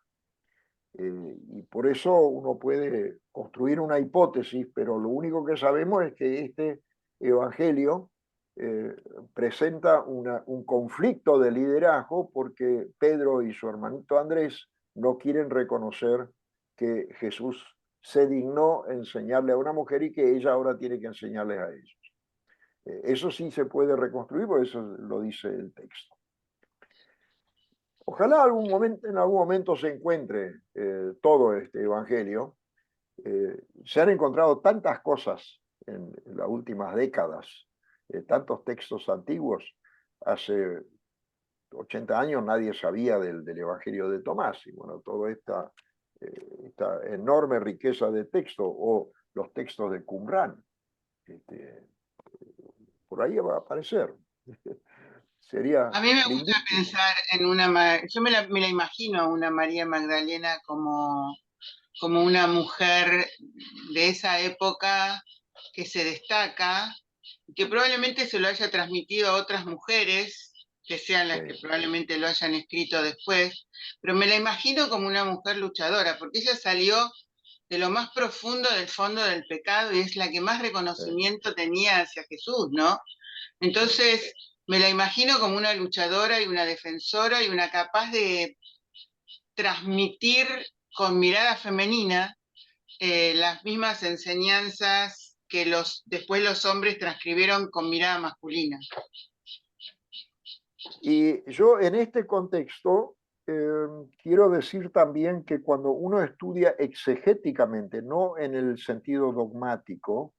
Y por eso uno puede construir una hipótesis, pero lo único que sabemos es que este evangelio eh, presenta un conflicto de liderazgo porque Pedro y su hermanito Andrés no quieren reconocer que Jesús se dignó enseñarle a una mujer y que ella ahora tiene que enseñarles a ellos. Eso sí se puede reconstruir, porque eso lo dice el texto. Ojalá en algún momento se encuentre todo este evangelio. Se han encontrado tantas cosas en las últimas décadas, tantos textos antiguos. Hace 80 años nadie sabía del Evangelio de Tomás, y bueno, toda esta enorme riqueza de texto, o los textos de Qumran, por ahí va a aparecer. Sería
A mí me gusta
lindísimo.
pensar en una, yo me la imagino a una María Magdalena como una mujer de esa época que se destaca, que probablemente se lo haya transmitido a otras mujeres, que sean las que
Sí,
probablemente lo hayan escrito después, pero me la imagino como una mujer luchadora, porque ella salió de lo más profundo del fondo del pecado y es la que más
sí,
reconocimiento tenía hacia Jesús, ¿no? Entonces, Me la imagino como una luchadora y una defensora y una capaz de transmitir con mirada femenina las mismas enseñanzas que después los hombres transcribieron con mirada masculina.
Y yo en este contexto quiero decir también que cuando uno estudia exegéticamente, no en el sentido dogmático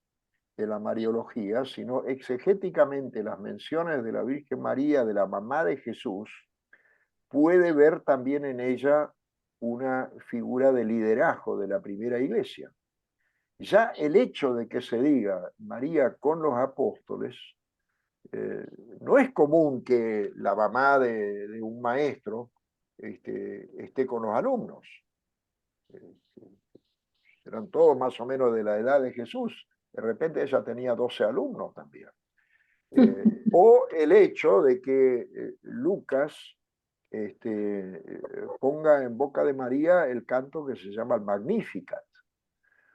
de la mariología, sino exegéticamente las menciones de la Virgen María, de la mamá de Jesús, puede ver también en ella una figura de liderazgo de la primera iglesia. Ya el hecho de que se diga María con los apóstoles, no es común que la mamá de un maestro esté con los alumnos. Eran todos más o menos de la edad de Jesús. De repente ella tenía 12 alumnos también. O el hecho de que Lucas ponga en boca de María el canto que se llama el Magnificat.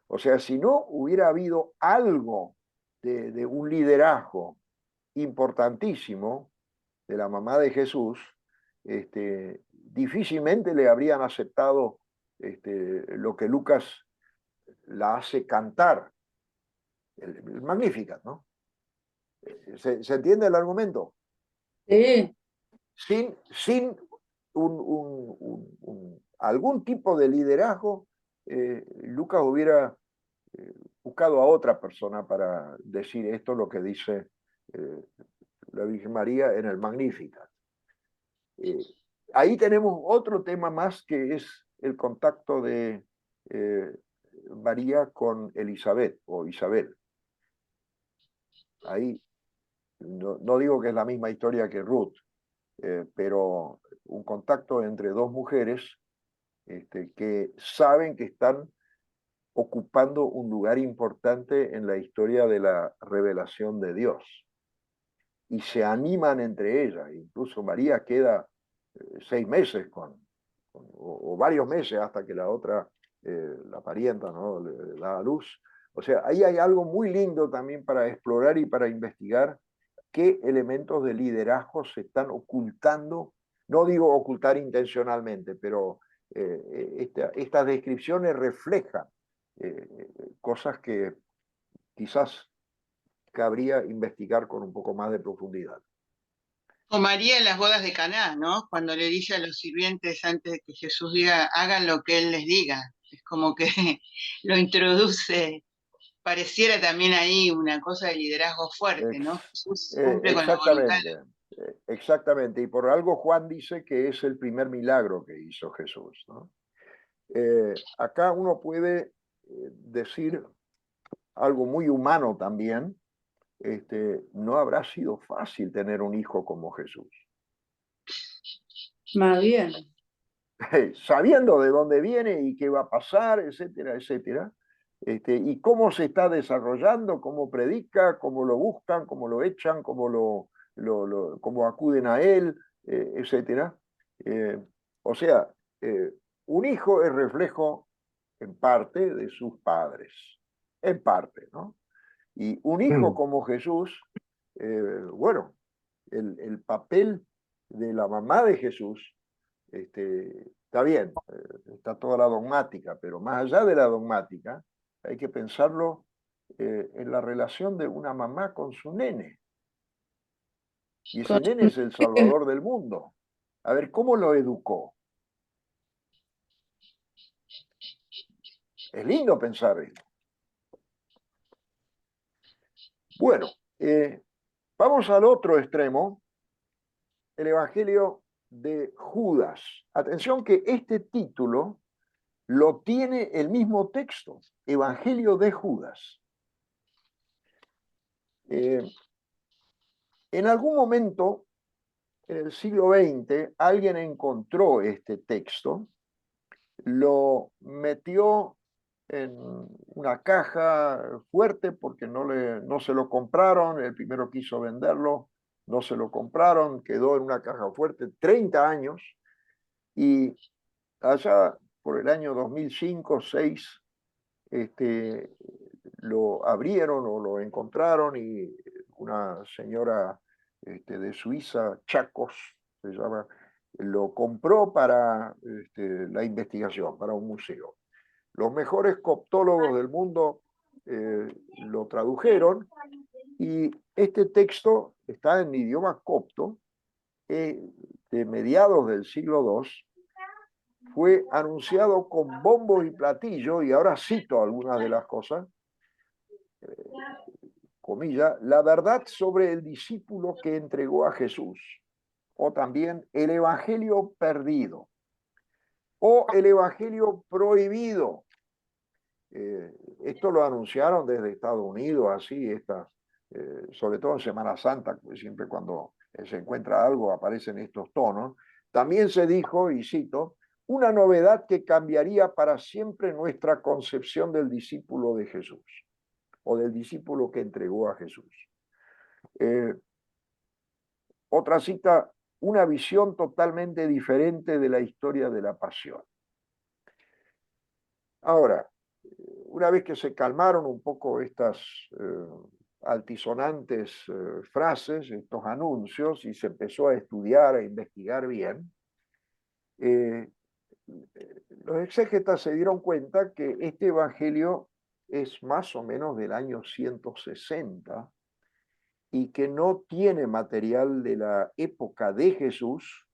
O sea, si no hubiera habido algo de un liderazgo importantísimo de la mamá de Jesús, difícilmente le habrían aceptado lo que Lucas la hace cantar, el Magnificat, ¿no? ¿Se entiende el argumento?
Sí,
Sin algún tipo de liderazgo, Lucas hubiera buscado a otra persona para decir esto, lo que dice la Virgen María en el Magnificat. Ahí tenemos otro tema más que es el contacto de María con Elizabeth o Isabel. Ahí no digo que es la misma historia que Ruth, pero un contacto entre dos mujeres que saben que están ocupando un lugar importante en la historia de la revelación de Dios. Y se animan entre ellas. Incluso María queda 6 meses o varios meses hasta que la otra, la parienta, ¿no?, le da a luz. O sea, ahí hay algo muy lindo también para explorar y para investigar qué elementos de liderazgo se están ocultando. No digo ocultar intencionalmente, pero estas descripciones reflejan cosas que quizás cabría investigar con un poco más de profundidad.
O María en las bodas de Caná, ¿no? Cuando le dice a los sirvientes antes de que Jesús diga, hagan lo que Él les diga. Es como que lo introduce, pareciera también ahí una cosa de liderazgo fuerte, ¿no? Jesús cumple con la voluntad.
Exactamente. Y por algo Juan dice que es el primer milagro que hizo Jesús, ¿no? Acá uno puede decir algo muy humano también. No habrá sido fácil tener un hijo como Jesús.
más bien.
Sabiendo de dónde viene y qué va a pasar, etcétera, etcétera. Y cómo se está desarrollando, cómo predica, cómo lo buscan, cómo lo echan, cómo acuden a él, etcétera. O sea, un hijo es reflejo en parte de sus padres, en parte, ¿no? Y un hijo como Jesús, bueno, el papel de la mamá de Jesús, está bien, está toda la dogmática, pero más allá de la dogmática, hay que pensarlo en la relación de una mamá con su nene. Y ese nene es el salvador del mundo. A ver, ¿cómo lo educó? Es lindo pensar esto. Bueno, vamos al otro extremo, el Evangelio de Judas. Atención que este título lo tiene el mismo texto, Evangelio de Judas. En algún momento, en el siglo XX, alguien encontró este texto, lo metió en una caja fuerte porque no se lo compraron, el primero quiso venderlo, no se lo compraron, quedó en una caja fuerte 30 años y allá por el año 2005-2006 lo abrieron o lo encontraron y una señora de Suiza, Chacos, se llama, lo compró para la investigación, para un museo. Los mejores coptólogos del mundo lo tradujeron y este texto está en idioma copto, de mediados del siglo II, fue anunciado con bombos y platillos, y ahora cito algunas de las cosas, comillas, la verdad sobre el discípulo que entregó a Jesús, o también el evangelio perdido, o el evangelio prohibido. Esto lo anunciaron desde Estados Unidos, así, sobre todo en Semana Santa, pues siempre cuando se encuentra algo aparecen estos tonos. También se dijo, y cito, una novedad que cambiaría para siempre nuestra concepción del discípulo de Jesús, o del discípulo que entregó a Jesús. Otra cita, una visión totalmente diferente de la historia de la pasión. Ahora, una vez que se calmaron un poco estas altisonantes frases, estos anuncios, y se empezó a estudiar, a investigar bien, los exégetas se dieron cuenta que este evangelio es más o menos del año 160 y que no tiene material de la época de Jesús,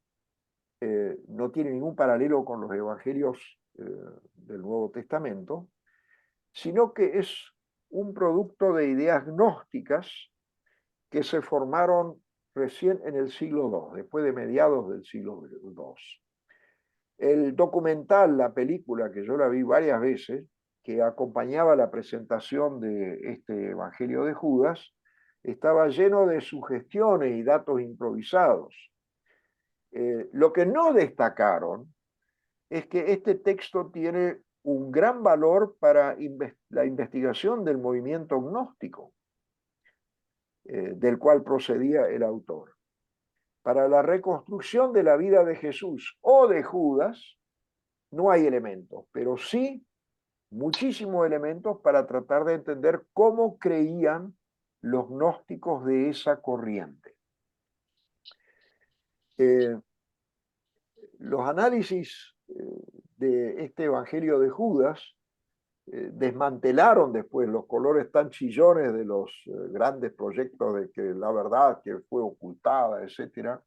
no tiene ningún paralelo con los evangelios del Nuevo Testamento, sino que es un producto de ideas gnósticas que se formaron recién en el siglo II, después de mediados del siglo II. El documental, la película, que yo la vi varias veces, que acompañaba la presentación de este Evangelio de Judas, estaba lleno de sugestiones y datos improvisados. Lo que no destacaron es que este texto tiene un gran valor para la investigación del movimiento gnóstico, del cual procedía el autor. Para la reconstrucción de la vida de Jesús o de Judas, no hay elementos, pero sí muchísimos elementos para tratar de entender cómo creían los gnósticos de esa corriente. Los análisis de este Evangelio de Judas desmantelaron después los colores tan chillones de los grandes proyectos de que la verdad que fue ocultada, etc.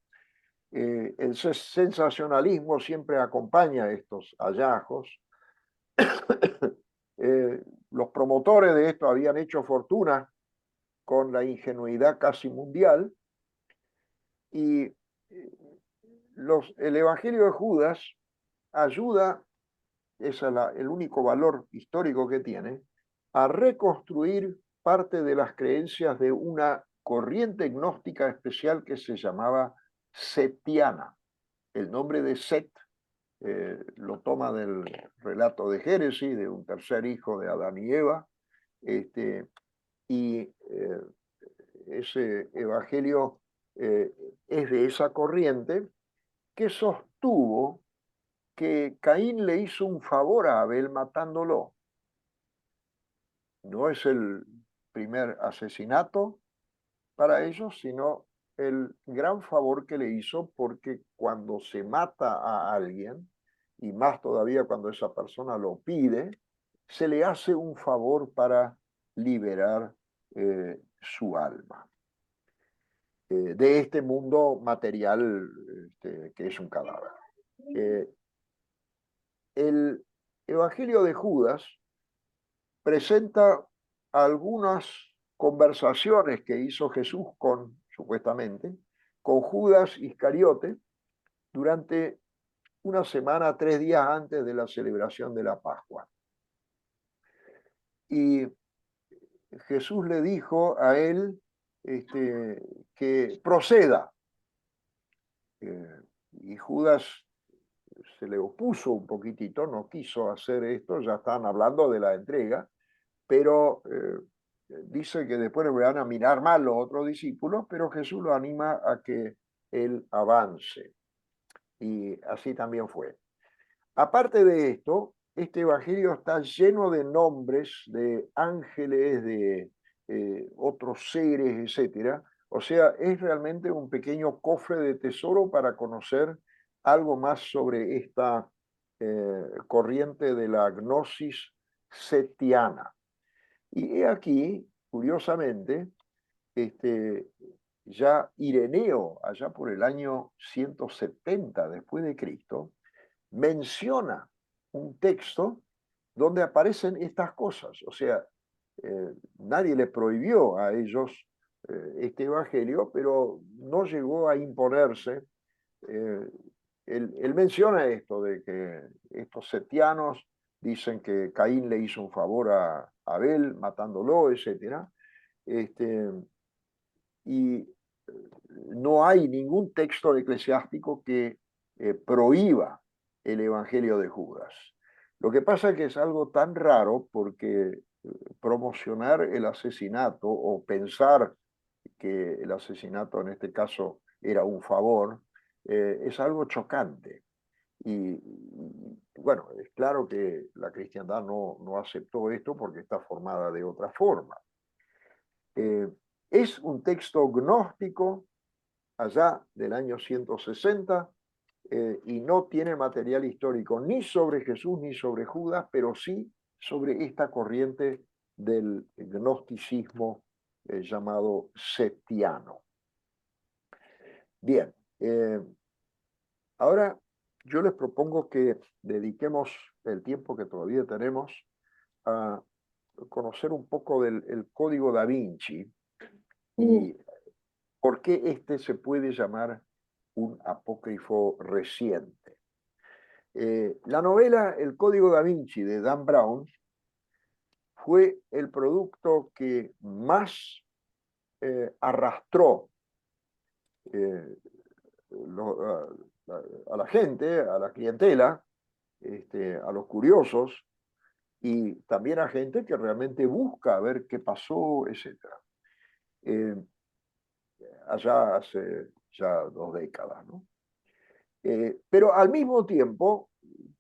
El sensacionalismo siempre acompaña estos hallazgos. Los promotores de esto habían hecho fortuna con la ingenuidad casi mundial, y el Evangelio de Judas ayuda, ese es el único valor histórico que tiene, a reconstruir parte de las creencias de una corriente gnóstica especial que se llamaba setiana. El nombre de Set lo toma del relato de Génesis, de un tercer hijo de Adán y Eva, y ese evangelio es de esa corriente que sostuvo que Caín le hizo un favor a Abel matándolo. No es el primer asesinato para ellos, sino el gran favor que le hizo, porque cuando se mata a alguien, y más todavía cuando esa persona lo pide, se le hace un favor para liberar su alma de este mundo material que es un cadáver. El Evangelio de Judas presenta algunas conversaciones que hizo Jesús supuestamente, con Judas Iscariote durante una semana, 3 días antes de la celebración de la Pascua. Y Jesús le dijo a él que proceda. Y Judas se le opuso un poquitito, no quiso hacer esto, ya estaban hablando de la entrega, pero dice que después le van a mirar mal los otros discípulos, pero Jesús lo anima a que él avance. Y así también fue. Aparte de esto, este evangelio está lleno de nombres de ángeles, de otros seres, etc. O sea, es realmente un pequeño cofre de tesoro para conocer algo más sobre esta corriente de la gnosis setiana. Y he aquí, curiosamente, ya Ireneo, allá por el año 170 después de Cristo, menciona un texto donde aparecen estas cosas. O sea, nadie le prohibió a ellos este evangelio, pero no llegó a imponerse. Él menciona esto de que estos setianos dicen que Caín le hizo un favor a Abel matándolo, etc. Y no hay ningún texto eclesiástico que prohíba el Evangelio de Judas. Lo que pasa es que es algo tan raro porque promocionar el asesinato o pensar que el asesinato en este caso era un favor, es algo chocante. Y bueno, es claro que la cristiandad no aceptó esto porque está formada de otra forma. Es un texto gnóstico allá del año 160 y no tiene material histórico ni sobre Jesús ni sobre Judas, pero sí sobre esta corriente del gnosticismo llamado setiano. Bien, ahora yo les propongo que dediquemos el tiempo que todavía tenemos a conocer un poco del Código Da Vinci y por qué este se puede llamar un apócrifo reciente. La novela El Código Da Vinci de Dan Brown fue el producto que más arrastró a la gente, a la clientela, a los curiosos y también a gente que realmente busca ver qué pasó, etc. Allá hace ya 2 décadas, ¿no? Pero al mismo tiempo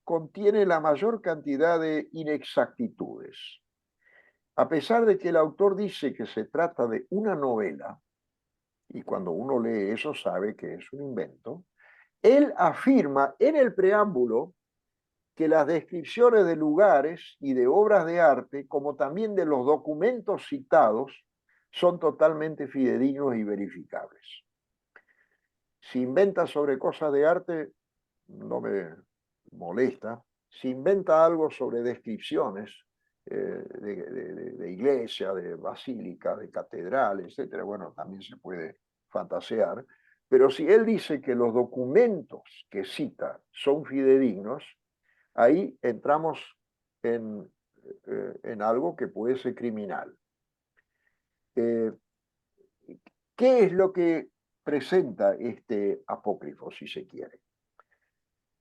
contiene la mayor cantidad de inexactitudes. A pesar de que el autor dice que se trata de una novela, y cuando uno lee eso sabe que es un invento, él afirma en el preámbulo que las descripciones de lugares y de obras de arte, como también de los documentos citados, son totalmente fidedignos y verificables. Si inventa sobre cosas de arte, no me molesta. Si inventa algo sobre descripciones de iglesia, de basílica, de catedral, etc., bueno, también se puede fantasear. Pero si él dice que los documentos que cita son fidedignos, ahí entramos en algo que puede ser criminal. ¿Qué es lo que presenta este apócrifo, si se quiere?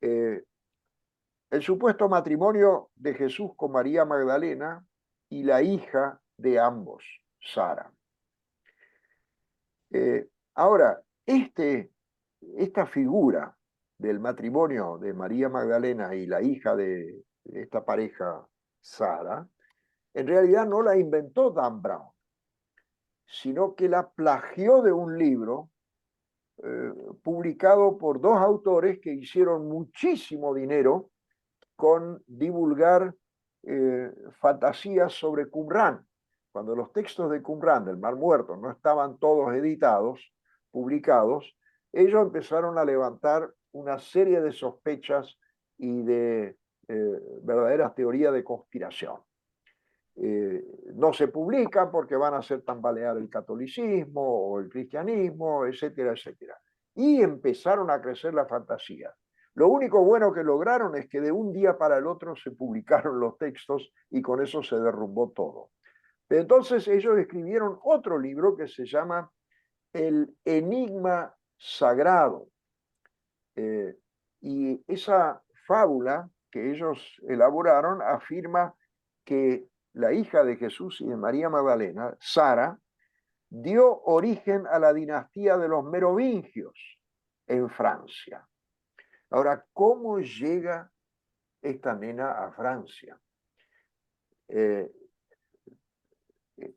El supuesto matrimonio de Jesús con María Magdalena y la hija de ambos, Sara. Ahora, esta figura del matrimonio de María Magdalena y la hija de esta pareja, Sara, en realidad no la inventó Dan Brown, sino que la plagió de un libro publicado por 2 autores que hicieron muchísimo dinero con divulgar fantasías sobre Qumran. Cuando los textos de Qumran, del Mar Muerto, no estaban todos editados, publicados, ellos empezaron a levantar una serie de sospechas y de verdaderas teorías de conspiración. No se publican porque van a hacer tambalear el catolicismo o el cristianismo, etcétera, etcétera. Y empezaron a crecer la fantasía. Lo único bueno que lograron es que de un día para el otro se publicaron los textos y con eso se derrumbó todo. Pero entonces ellos escribieron otro libro que se llama El Enigma Sagrado. Y esa fábula que ellos elaboraron afirma que la hija de Jesús y de María Magdalena, Sara, dio origen a la dinastía de los merovingios en Francia. Ahora, ¿cómo llega esta nena a Francia?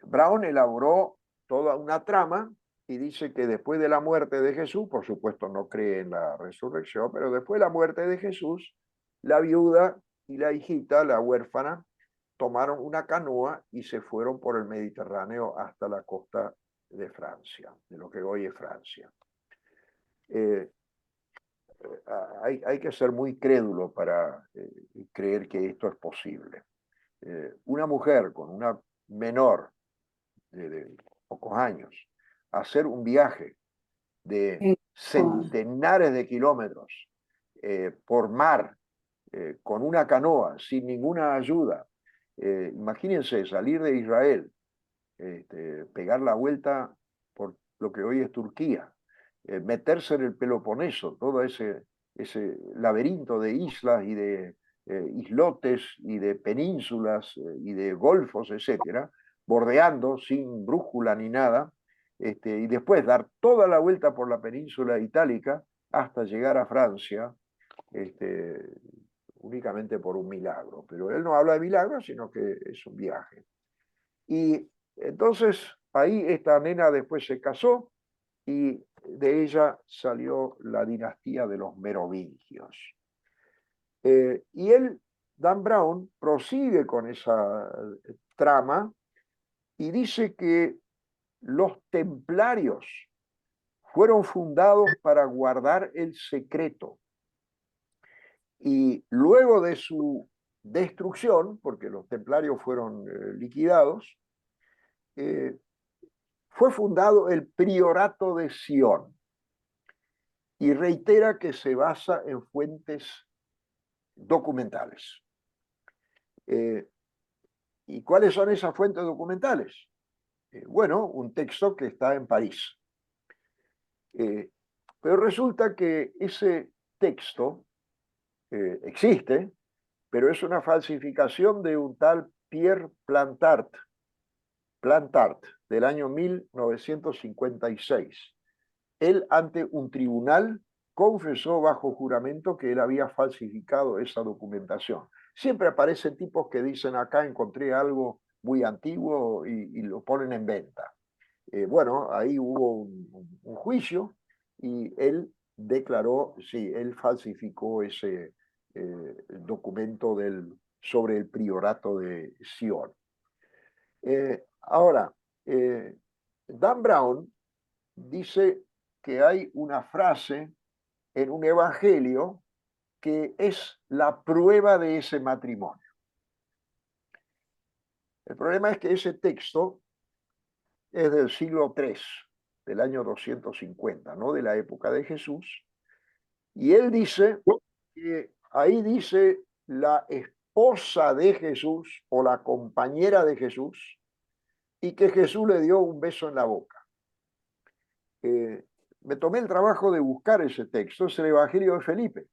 Brown elaboró toda una trama y dice que después de la muerte de Jesús, por supuesto no cree en la resurrección, pero después de la muerte de Jesús, la viuda y la hijita, la huérfana, tomaron una canoa y se fueron por el Mediterráneo hasta la costa de Francia, de lo que hoy es Francia. Hay que ser muy crédulo para creer que esto es posible. Una mujer con una menor de pocos años, hacer un viaje de centenares de kilómetros por mar, con una canoa, sin ninguna ayuda. Imagínense salir de Israel, pegar la vuelta por lo que hoy es Turquía, meterse en el Peloponeso, todo ese laberinto de islas y de islotes y de penínsulas y de golfos, etcétera, bordeando sin brújula ni nada, y después dar toda la vuelta por la península itálica hasta llegar a Francia, únicamente por un milagro. Pero él no habla de milagro, sino que es un viaje. Y entonces ahí esta nena después se casó y de ella salió la dinastía de los merovingios. Y él, Dan Brown, prosigue con esa trama y dice que los templarios fueron fundados para guardar el secreto. Y luego de su destrucción, porque los templarios fueron liquidados, fue fundado el Priorato de Sion y reitera que se basa en fuentes documentales. ¿Y cuáles son esas fuentes documentales? Bueno, un texto que está en París. Pero resulta que ese texto existe, pero es una falsificación de un tal Pierre Plantart, del año 1956. Él, ante un tribunal, confesó bajo juramento que él había falsificado esa documentación. Siempre aparecen tipos que dicen: acá encontré algo muy antiguo, y lo ponen en venta. Bueno, ahí hubo un juicio y él declaró, sí, él falsificó ese documento sobre el priorato de Sion. Ahora, Dan Brown dice que hay una frase en un evangelio que es la prueba de ese matrimonio. El problema es que ese texto es del siglo III, del año 250, no de la época de Jesús, y él dice que ahí dice la esposa de Jesús o la compañera de Jesús, y que Jesús le dio un beso en la boca. Me tomé el trabajo de buscar ese texto, es el Evangelio de Felipe.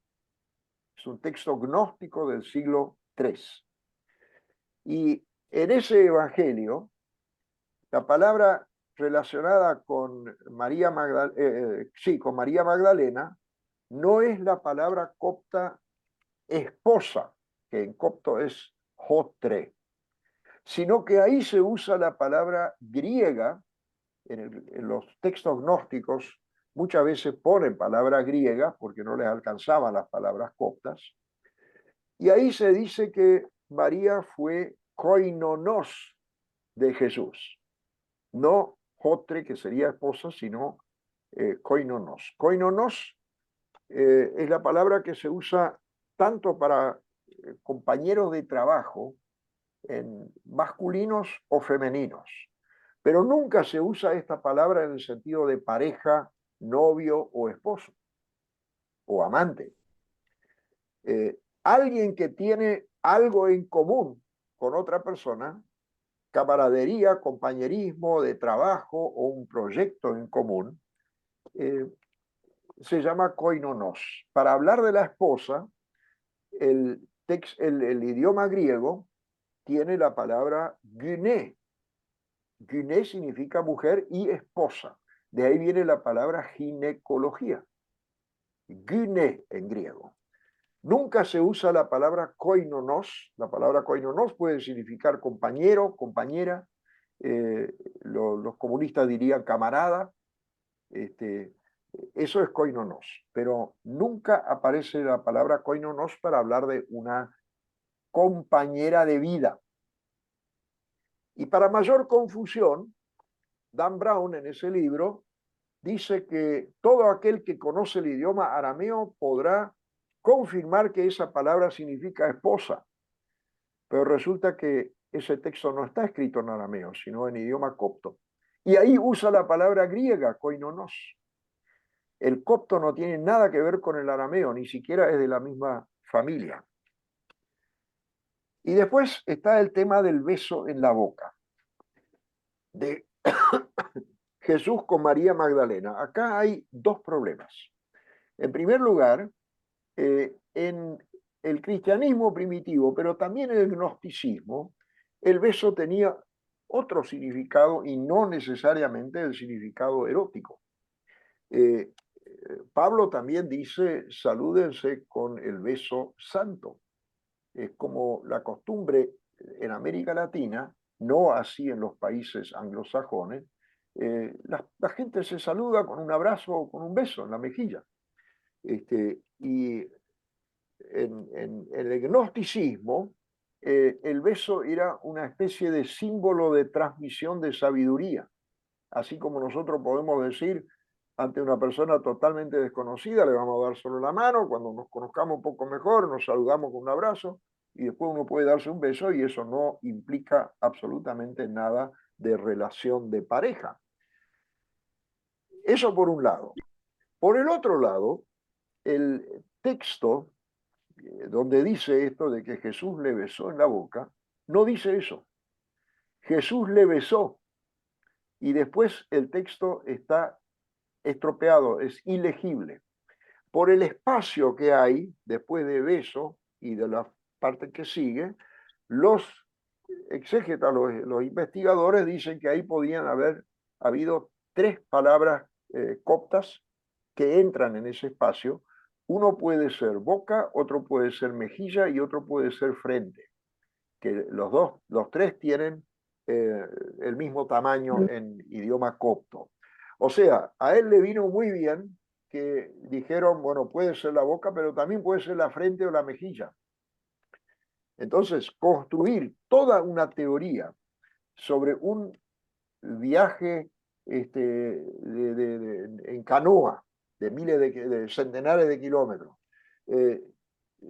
Es un texto gnóstico del siglo III. Y en ese Evangelio, la palabra relacionada con María Magdalena no es la palabra copta esposa, que en copto es jotre, sino que ahí se usa la palabra griega. En los textos gnósticos muchas veces ponen palabras griegas porque no les alcanzaban las palabras coptas, y ahí se dice que María fue koinonos de Jesús, no jotre, que sería esposa, sino koinonos. Koinonos es la palabra que se usa tanto para compañeros de trabajo, en masculinos o femeninos, pero nunca se usa esta palabra en el sentido de pareja, novio o esposo o amante. Alguien que tiene algo en común con otra persona, camaradería, compañerismo de trabajo o un proyecto en común, se llama koinonos. Para hablar de la esposa, el idioma griego tiene la palabra gyné. Gyné significa mujer y esposa. De ahí viene la palabra ginecología. Gyné en griego. Nunca se usa la palabra koinonos. La palabra koinonos puede significar compañero, compañera. Los comunistas dirían camarada. Eso es koinonos, pero nunca aparece la palabra koinonos para hablar de una compañera de vida. Y para mayor confusión, Dan Brown en ese libro dice que todo aquel que conoce el idioma arameo podrá confirmar que esa palabra significa esposa, pero resulta que ese texto no está escrito en arameo, sino en idioma copto. Y ahí usa la palabra griega, koinonos. El copto no tiene nada que ver con el arameo, ni siquiera es de la misma familia. Y después está el tema del beso en la boca de Jesús con María Magdalena. Acá hay dos problemas. En primer lugar, en el cristianismo primitivo, pero también en el gnosticismo, el beso tenía otro significado y no necesariamente el significado erótico. Pablo también dice, salúdense con el beso santo. Es como la costumbre en América Latina, no así en los países anglosajones, la gente se saluda con un abrazo o con un beso en la mejilla. Y en el gnosticismo, el beso era una especie de símbolo de transmisión de sabiduría. Así como nosotros podemos decir ante una persona totalmente desconocida, le vamos a dar solo la mano, cuando nos conozcamos un poco mejor, nos saludamos con un abrazo y después uno puede darse un beso y eso no implica absolutamente nada de relación de pareja. Eso por un lado. Por el otro lado, el texto donde dice esto de que Jesús le besó en la boca, no dice eso. Jesús le besó y después el texto está estropeado, es ilegible. Por el espacio que hay después de beso y de la parte que sigue, los exégetas, los investigadores dicen que ahí podían haber habido tres palabras coptas que entran en ese espacio. Uno puede ser boca, otro puede ser mejilla y otro puede ser frente, que los tres tienen el mismo tamaño en idioma copto. O sea, a él le vino muy bien que dijeron, bueno, puede ser la boca, pero también puede ser la frente o la mejilla. Entonces, construir toda una teoría sobre un viaje en canoa de miles de centenares de kilómetros,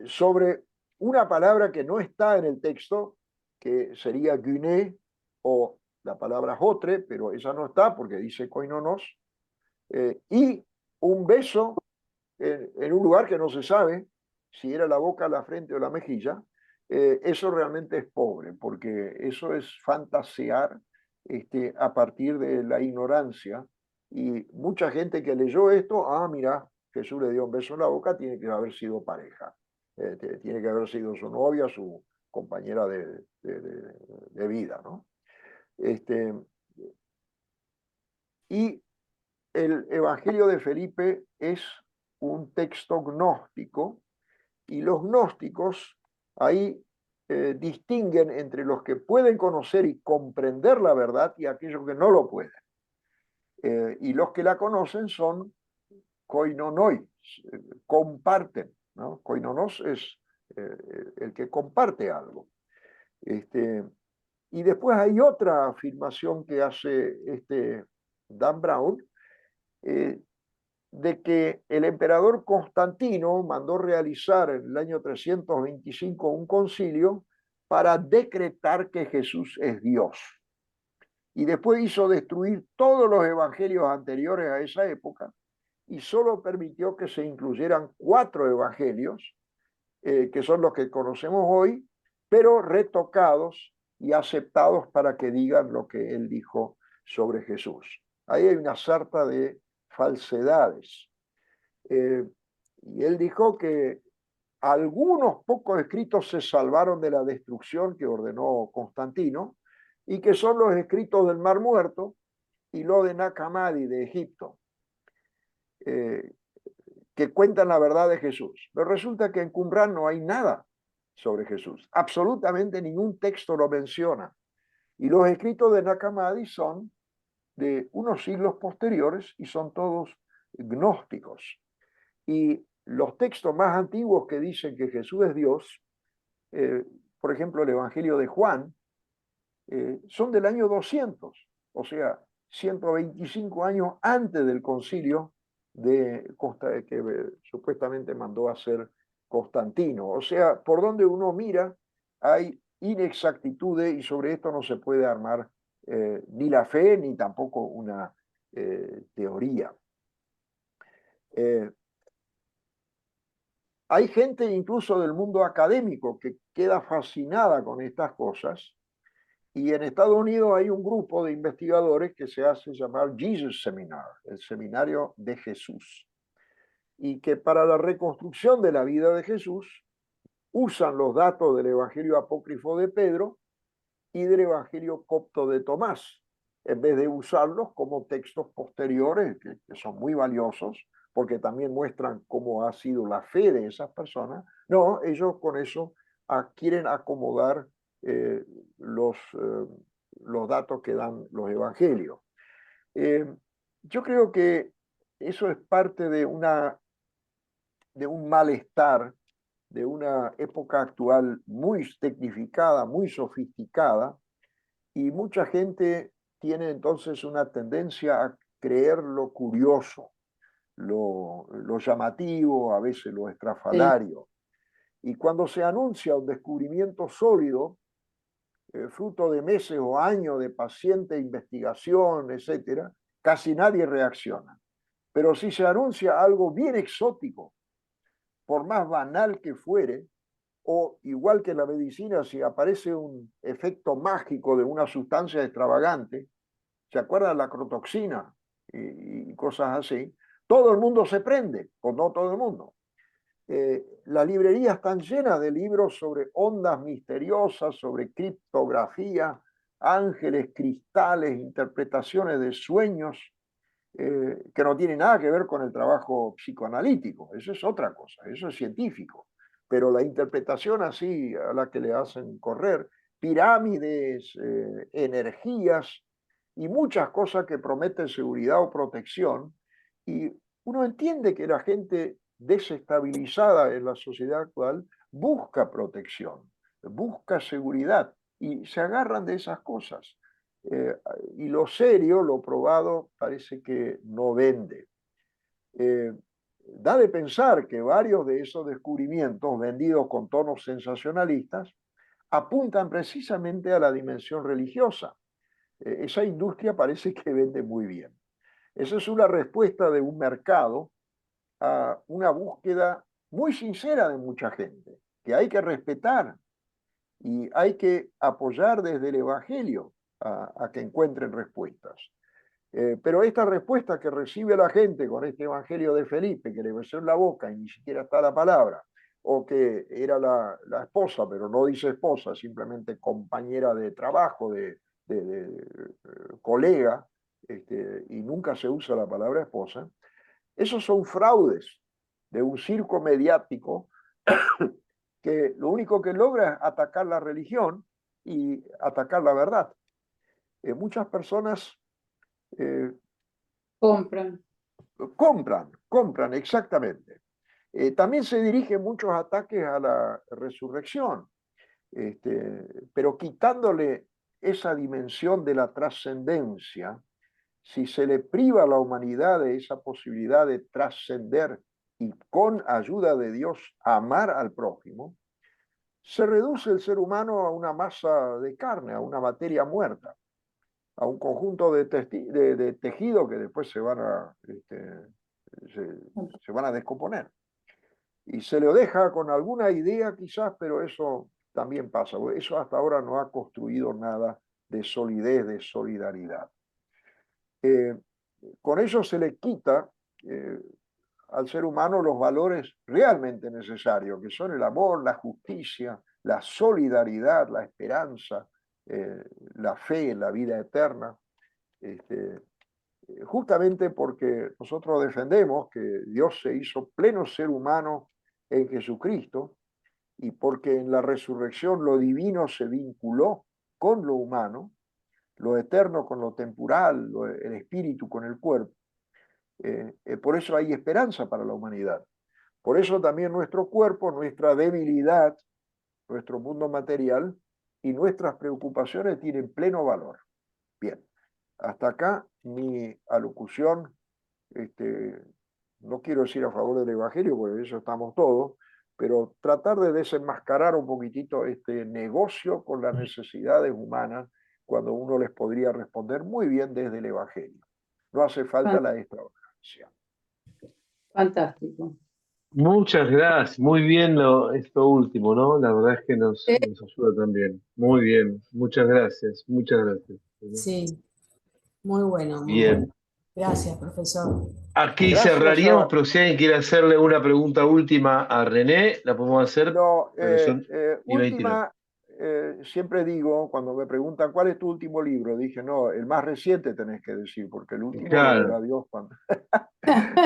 sobre una palabra que no está en el texto, que sería guiné o la palabra jotre, pero esa no está porque dice koinonos, y un beso en un lugar que no se sabe si era la boca, la frente o la mejilla. Eso realmente es pobre, porque eso es fantasear a partir de la ignorancia. Y mucha gente que leyó esto, mira, Jesús le dio un beso en la boca, tiene que haber sido pareja, tiene que haber sido su novia, su compañera de vida, ¿no? Y el Evangelio de Felipe es un texto gnóstico y los gnósticos ahí distinguen entre los que pueden conocer y comprender la verdad y aquellos que no lo pueden. Y los que la conocen son koinonoi, comparten, ¿no? Koinonos es el que comparte algo. Y después hay otra afirmación que hace Dan Brown, de que el emperador Constantino mandó realizar en el año 325 un concilio para decretar que Jesús es Dios. Y después hizo destruir todos los evangelios anteriores a esa época y solo permitió que se incluyeran 4 evangelios, que son los que conocemos hoy, pero retocados y aceptados para que digan lo que él dijo sobre Jesús. Ahí hay una sarta de falsedades. Y él dijo que algunos pocos escritos se salvaron de la destrucción que ordenó Constantino y que son los escritos del Mar Muerto y lo de Nag Hammadi de Egipto, que cuentan la verdad de Jesús. Pero resulta que en Qumran no hay nada sobre Jesús, absolutamente ningún texto lo menciona. Y los escritos de Nag Hammadi son de unos siglos posteriores y son todos gnósticos. Y los textos más antiguos que dicen que Jesús es Dios, por ejemplo, el Evangelio de Juan, son del año 200, o sea, 125 años antes del concilio que supuestamente mandó a hacer Constantino. O sea, por donde uno mira, hay inexactitudes y sobre esto no se puede armar ni la fe ni tampoco una teoría. Hay gente incluso del mundo académico que queda fascinada con estas cosas. Y en Estados Unidos hay un grupo de investigadores que se hace llamar Jesus Seminar, el seminario de Jesús, y que para la reconstrucción de la vida de Jesús usan los datos del Evangelio apócrifo de Pedro y del Evangelio copto de Tomás, en vez de usarlos como textos posteriores, que son muy valiosos, porque también muestran cómo ha sido la fe de esas personas. No, ellos con eso quieren acomodar los datos que dan los evangelios. Yo creo que eso es parte de un malestar de una época actual muy tecnificada, muy sofisticada, y mucha gente tiene entonces una tendencia a creer lo curioso, lo llamativo, a veces lo estrafalario. Y cuando se anuncia un descubrimiento sólido, fruto de meses o años de paciente investigación, etcétera, casi nadie reacciona. Pero si se anuncia algo bien exótico, por más banal que fuere, o igual que en la medicina, si aparece un efecto mágico de una sustancia extravagante, ¿se acuerdan la crotoxina y cosas así? Todo el mundo se prende, o no todo el mundo. Las librerías están llenas de libros sobre ondas misteriosas, sobre criptografía, ángeles, cristales, interpretaciones de sueños, que no tienen nada que ver con el trabajo psicoanalítico. Eso es otra cosa, eso es científico. Pero la interpretación así a la que le hacen correr, pirámides, energías y muchas cosas que prometen seguridad o protección, y uno entiende que la gente desestabilizada en la sociedad actual busca protección, busca seguridad y se agarran de esas cosas. Y lo serio, lo probado, parece que no vende. Da de pensar que varios de esos descubrimientos vendidos con tonos sensacionalistas apuntan precisamente a la dimensión religiosa. Esa industria parece que vende muy bien. Esa es una respuesta de un mercado a una búsqueda muy sincera de mucha gente, que hay que respetar y hay que apoyar desde el Evangelio a que encuentren respuestas. Pero esta respuesta que recibe la gente con este Evangelio de Felipe, que le besó en la boca y ni siquiera está la palabra, o que era la esposa, pero no dice esposa, simplemente compañera de trabajo, de colega, y nunca se usa la palabra esposa, esos son fraudes de un circo mediático que lo único que logra es atacar la religión y atacar la verdad. Muchas personas
Compran.
compran exactamente. También se dirigen muchos ataques a la resurrección, pero quitándole esa dimensión de la trascendencia, si se le priva a la humanidad de esa posibilidad de trascender y con ayuda de Dios amar al prójimo, se reduce el ser humano a una masa de carne, a una materia muerta, a un conjunto de tejidos que después se van a descomponer. Y se lo deja con alguna idea quizás, pero eso también pasa. Eso hasta ahora no ha construido nada de solidez, de solidaridad. Con ello se le quita al ser humano los valores realmente necesarios, que son el amor, la justicia, la solidaridad, la esperanza, la fe en la vida eterna, justamente porque nosotros defendemos que Dios se hizo pleno ser humano en Jesucristo y porque en la resurrección lo divino se vinculó con lo humano. lo eterno con lo temporal, el espíritu con el cuerpo. Por eso hay esperanza para la humanidad. Por eso también nuestro cuerpo, nuestra debilidad, nuestro mundo material y nuestras preocupaciones tienen pleno valor. Bien, hasta acá mi alocución. No quiero decir a favor del Evangelio, porque de eso estamos todos, pero tratar de desenmascarar un poquitito este negocio con las necesidades humanas cuando uno les podría responder muy bien desde el Evangelio. No hace falta la extravagancia.
Fantástico.
Muchas gracias, muy bien esto último, ¿no? La verdad es que nos ayuda también. Muy bien, muchas gracias, muchas gracias.
Sí, muy bueno, muy
Bien.
bueno. Gracias, profesor.
Aquí
Gracias
cerraríamos,
a-
pero si alguien quiere hacerle una pregunta última a René, la podemos hacer.
No,
Son y 29.
última, siempre digo, cuando me preguntan cuál es tu último libro, dije, no, el más reciente tenés que decir, porque el último lo
Claro.
verá Dios cuando...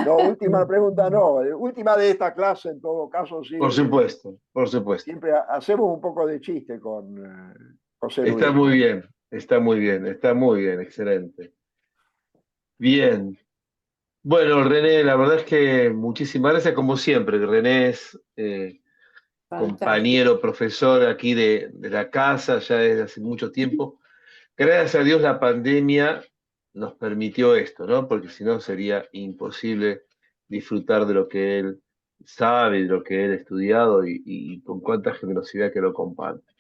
No, última pregunta no, última de esta clase en todo caso, sí.
Por supuesto, por supuesto.
Siempre hacemos un poco de chiste con José
Está
Luis.
muy bien, está muy bien, está muy bien, excelente. Bien. Bueno, René, la verdad es que muchísimas gracias, como siempre. René es compañero, profesor aquí de la casa ya desde hace mucho tiempo. Gracias a Dios la pandemia nos permitió esto, ¿no? Porque si no sería imposible disfrutar de lo que él sabe, de lo que él ha estudiado y con cuánta generosidad que lo comparte.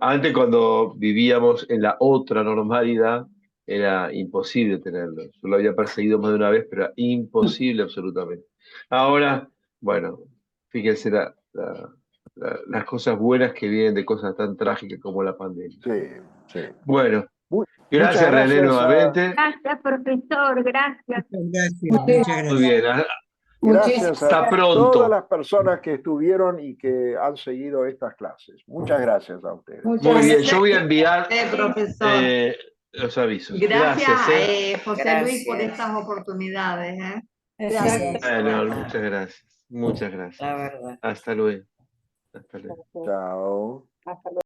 Antes, cuando vivíamos en la otra normalidad, era imposible tenerlo. Yo lo había perseguido más de una vez, pero era imposible absolutamente. Ahora, bueno, fíjense las cosas buenas que vienen de cosas tan trágicas como la pandemia.
Sí, sí.
Bueno,
Muchas
gracias René
gracias
nuevamente.
Gracias, profesor, gracias.
Muy bien,
gracias a
hasta
todas
pronto.
las personas que estuvieron y que han seguido estas clases. Muchas gracias a ustedes.
Muy bien, yo voy a enviar
Profesor.
los avisos.
Gracias, José Luis, por
Gracias.
estas oportunidades.
Gracias.
Bueno, muchas gracias. Muchas gracias.
La verdad.
Hasta luego. Hasta luego.
Chao.
Hasta luego.